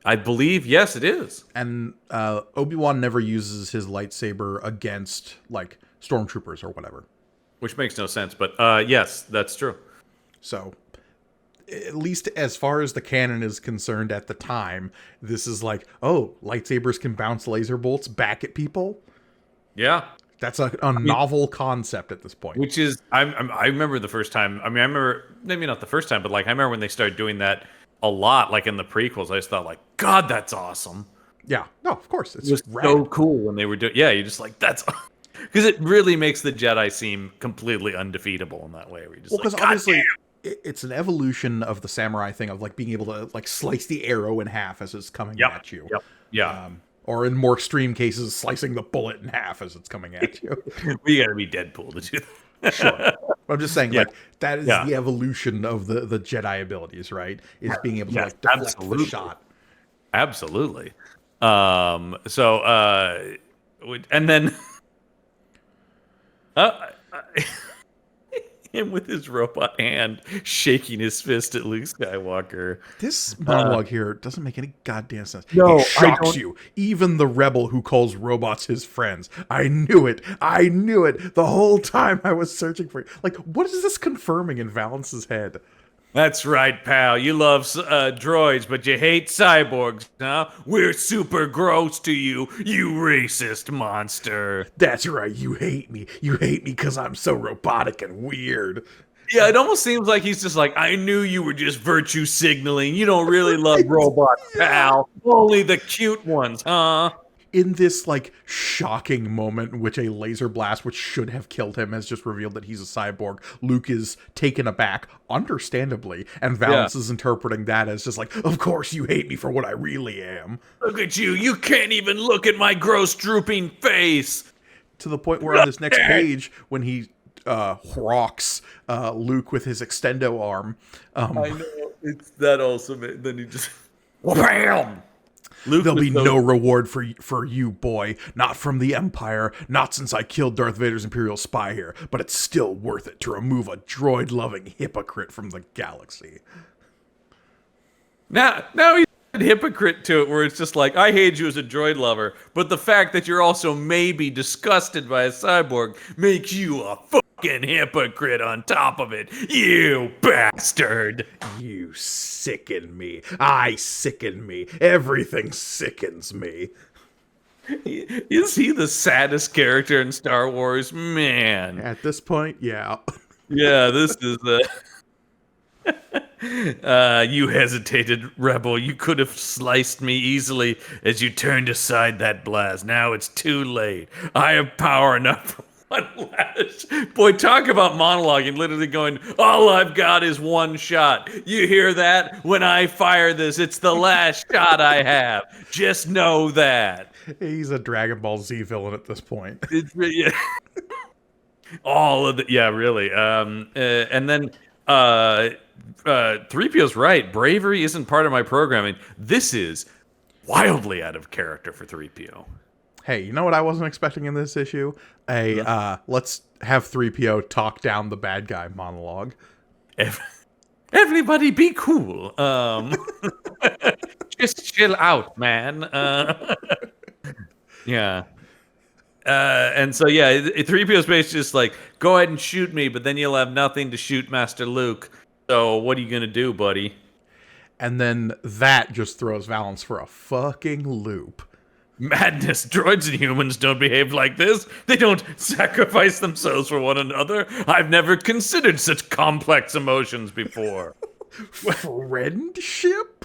I believe, yes, it is. And Obi-Wan never uses his lightsaber against, like, stormtroopers or whatever. Which makes no sense, but yes, that's true. So, at least as far as the canon is concerned at the time, this is like, oh, lightsabers can bounce laser bolts back at people? Yeah. That's a novel concept at this point. Which is, I remember the first time, I remember, maybe not the first time, but like I remember when they started doing that a lot, like in the prequels, I just thought like, God, that's awesome. Yeah. No, of course. It was so cool when they were doing, yeah, you're just like, that's, because it really makes the Jedi seem completely undefeatable in that way. Where you're just because obviously it's an evolution of the samurai thing of like being able to like slice the arrow in half as it's coming at you. Yeah. Or in more extreme cases, slicing the bullet in half as it's coming at you. We gotta be Deadpool to do that. Sure. I'm just saying, like, that is the evolution of the Jedi abilities, right? Is being able to, like, deflect the shot. Absolutely. And then... him with his robot hand shaking his fist at Luke Skywalker. This monologue here doesn't make any goddamn sense. No, it shocks you. Even the rebel who calls robots his friends. I knew it. The whole time I was searching for it. Like, what is this confirming in Valance's head? That's right, pal. You love droids, but you hate cyborgs, huh? We're super gross to you, you racist monster. That's right. You hate me. You hate me because I'm so robotic and weird. Yeah, it almost seems like he's just like, I knew you were just virtue signaling. You don't really love robots, pal. Only the cute ones, huh? In this, like, shocking moment in which a laser blast, which should have killed him, has just revealed that he's a cyborg, Luke is taken aback, understandably, and Valance is interpreting that as just like, of course you hate me for what I really am. Look at you. You can't even look at my gross, drooping face. To the point where on this next page, when he rocks Luke with his extendo arm. I know. It's that awesome. Then he just... Wham! There'll be no reward for you, boy. Not from the Empire. Not since I killed Darth Vader's Imperial spy here. But it's still worth it to remove a droid-loving hypocrite from the galaxy. Now hypocrite to it where it's just like, I hate you as a droid lover, but the fact that you're also maybe disgusted by a cyborg makes you a fucking hypocrite on top of it. You bastard. You sicken me. I sicken me. Everything sickens me. Is he the saddest character in Star Wars? Man. At this point, yeah. Yeah, this is you hesitated, Rebel. You could have sliced me easily as you turned aside that blast. Now it's too late. I have power enough for one lash. Boy, talk about monologuing, literally going, all I've got is one shot. You hear that? When I fire this, it's the last shot I have. Just know that. He's a Dragon Ball Z villain at this point. Yeah. All of the, yeah, really. And then 3PO's right. Bravery isn't part of my programming. This is wildly out of character for 3PO. Hey, you know what I wasn't expecting in this issue? Let's have 3PO talk down the bad guy monologue. Everybody be cool. Just chill out, man. Yeah. And so, yeah, 3PO's basically just like, go ahead and shoot me, but then you'll have nothing to shoot Master Luke. So what are you going to do, buddy? And then that just throws Valance for a fucking loop. Madness. Droids and humans don't behave like this. They don't sacrifice themselves for one another. I've never considered such complex emotions before. Friendship?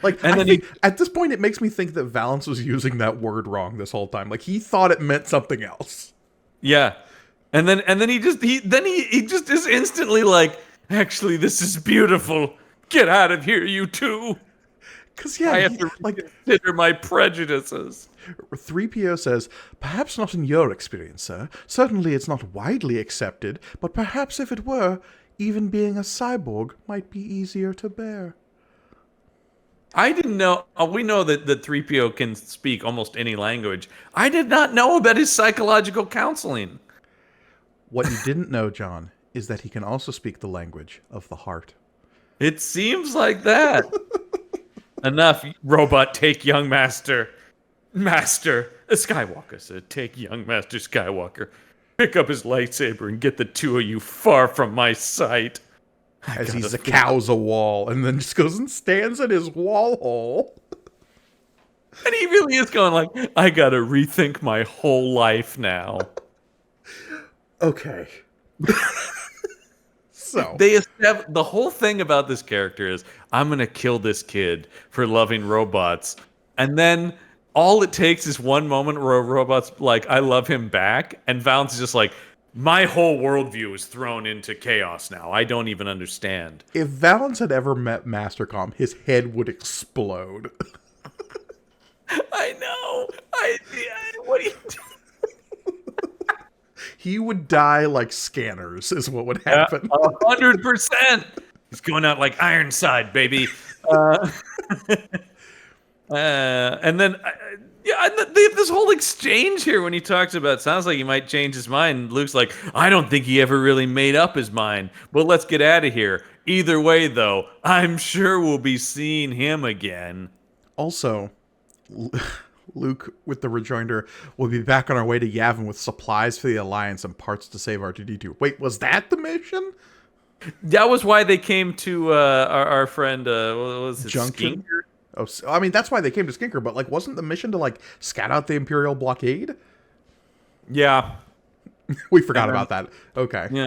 Like, and then at this point, it makes me think that Valance was using that word wrong this whole time. Like, he thought it meant something else. Yeah. And then he just is instantly like, actually, this is beautiful. Get out of here, you two. Because, yeah, I have to consider my prejudices. 3PO says, perhaps not in your experience, sir. Certainly it's not widely accepted, but perhaps if it were, even being a cyborg might be easier to bear. I didn't know. We know that 3PO can speak almost any language. I did not know about his psychological counseling. What you didn't know, John, is that he can also speak the language of the heart. It seems like that. Enough, robot. Take young Master Skywalker said, take young Master Skywalker. Pick up his lightsaber and get the two of you far from my sight. As he's a cow's a wall, and then just goes and stands in his wall hole. And he really is going like, I gotta rethink my whole life now. Okay. So the whole thing about this character is, I'm gonna kill this kid for loving robots, and then all it takes is one moment where a robot's like, I love him back, and Valance is just like, my whole worldview is thrown into chaos now. I don't even understand. If Valance had ever met Mastercom, his head would explode. I know. What do you do? He would die like Scanners, is what would happen. 100%. He's going out like Ironside, baby. And then, they have this whole exchange here when he talks about, sounds like he might change his mind. Luke's like, I don't think he ever really made up his mind, but let's get out of here. Either way, though, I'm sure we'll be seeing him again. Also, Luke, with the rejoinder, we'll be back on our way to Yavin with supplies for the Alliance and parts to save R2-D2. Wait, was that the mission? That was why they came to our friend, what was it, Junction? Skinker? Oh, I mean, that's why they came to Skinker, but, like, wasn't the mission to, like, scout out the Imperial blockade? Yeah. We forgot about that. Okay. Yeah.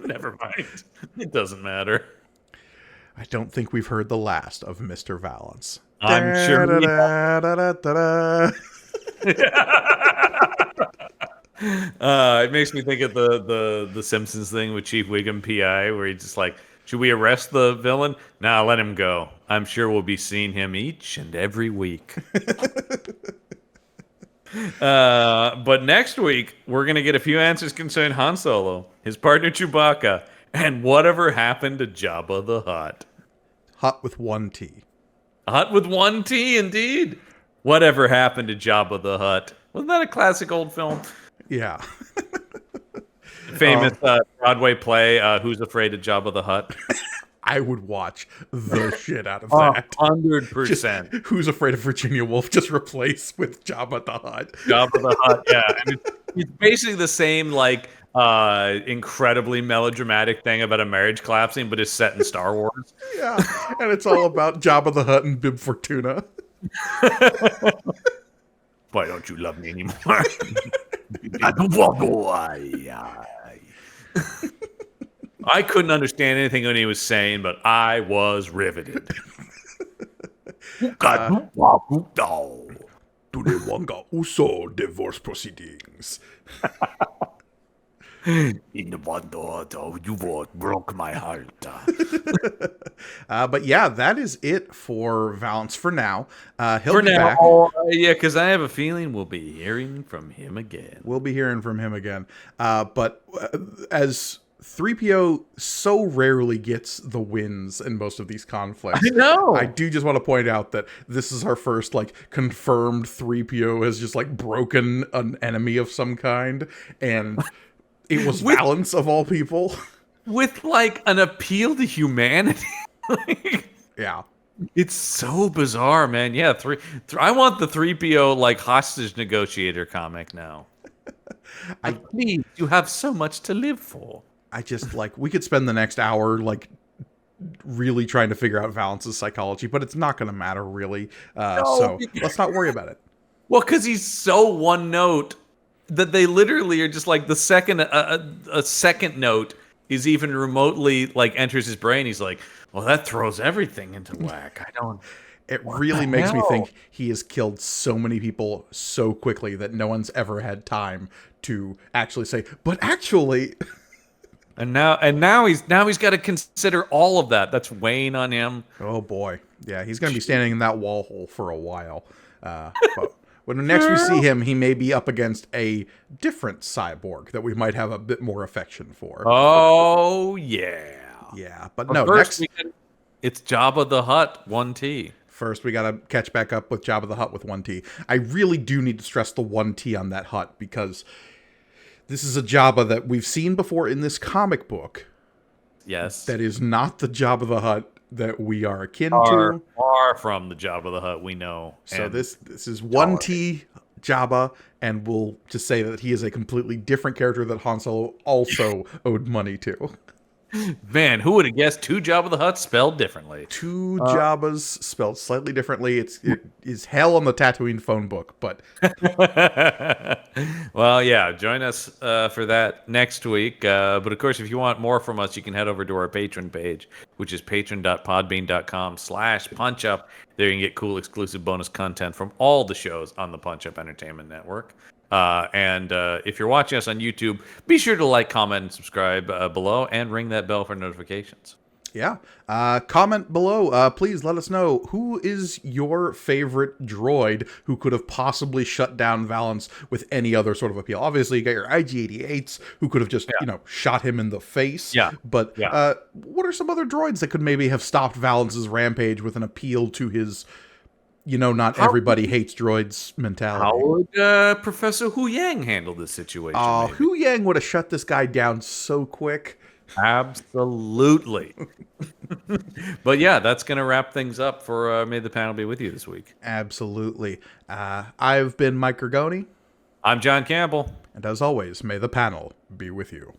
Never mind. It doesn't matter. I don't think we've heard the last of Mr. Valance. I'm sure we it makes me think of the Simpsons thing with Chief Wiggum PI, where he's just like, should we arrest the villain? Nah, let him go. I'm sure we'll be seeing him each and every week. But next week, we're going to get a few answers concerning Han Solo, his partner Chewbacca, and whatever happened to Jabba the Hutt. Hutt with one T. Hutt with one T, indeed. Whatever happened to Jabba the Hutt? Wasn't that a classic old film? Yeah. Famous Broadway play, Who's Afraid of Jabba the Hutt? I would watch the shit out of that. 100%. Who's Afraid of Virginia Woolf just replaced with Jabba the Hutt. Jabba the Hutt, yeah. And it's basically the same, like, incredibly melodramatic thing about a marriage collapsing, but it's set in Star Wars. Yeah, and it's all about Jabba the Hutt and Bib Fortuna. Why don't you love me anymore? I don't want I couldn't understand anything when he was saying, but I was riveted. Wanga Uso divorce proceedings. In the one door, you broke my heart. But yeah, that is it for Valance for now. He'll for be now, back. Yeah, because I have a feeling we'll be hearing from him again. We'll be hearing from him again. But as 3PO so rarely gets the wins in most of these conflicts. I know. I do just want to point out that this is our first, like, confirmed 3PO has just, like, broken an enemy of some kind. And it was Valance, of all people. With, like, an appeal to humanity. Yeah. It's so bizarre, man. Yeah, I want the 3PO, like, hostage negotiator comic now. Please, you have so much to live for. I just, like, we could spend the next hour, like, really trying to figure out Valance's psychology, but it's not going to matter, really. So let's not worry about it. Well, because he's so one note that they literally are just like the second a second note is even remotely, like, enters his brain. He's like, well, that throws everything into whack. It really makes me think he has killed so many people so quickly that no one's ever had time to actually say, but actually... And now he's got to consider all of that. That's weighing on him. Oh boy, yeah, he's going to be standing in that wall hole for a while. But when next we see him, he may be up against a different cyborg that we might have a bit more affection for. Oh yeah, but no. First, it's Jabba the Hutt 1T. First, we got to catch back up with Jabba the Hutt with 1T. I really do need to stress the 1T on that Hutt because this is a Jabba that we've seen before in this comic book. Yes. That is not the Jabba the Hutt that we are akin to. Far from the Jabba the Hutt we know. So this is 1T Jabba, and we'll just say that he is a completely different character that Han Solo also owed money to. Man, who would have guessed 2 Jabba the Hutt spelled differently? 2 Jabbas spelled slightly differently. It is hell on the Tatooine phone book, but... Well, yeah, join us for that next week. But of course, if you want more from us, you can head over to our Patreon page, which is patreon.podbean.com/punchup. There you can get cool exclusive bonus content from all the shows on the Punch Up Entertainment Network. And if you're watching us on YouTube, be sure to like, comment, and subscribe below, and ring that bell for notifications. Yeah. Comment below. Please let us know, who is your favorite droid who could have possibly shut down Valance with any other sort of appeal? Obviously, you got your IG-88s who could have just, shot him in the face. Yeah. But what are some other droids that could maybe have stopped Valance's rampage with an appeal to his... not everybody hates droids mentality. How would Professor Hu Yang handle this situation? Hu Yang would have shut this guy down so quick. Absolutely. But yeah, that's going to wrap things up for May the Panel Be With You this week. Absolutely. I've been Mike Gergoni. I'm John Campbell. And as always, may the panel be with you.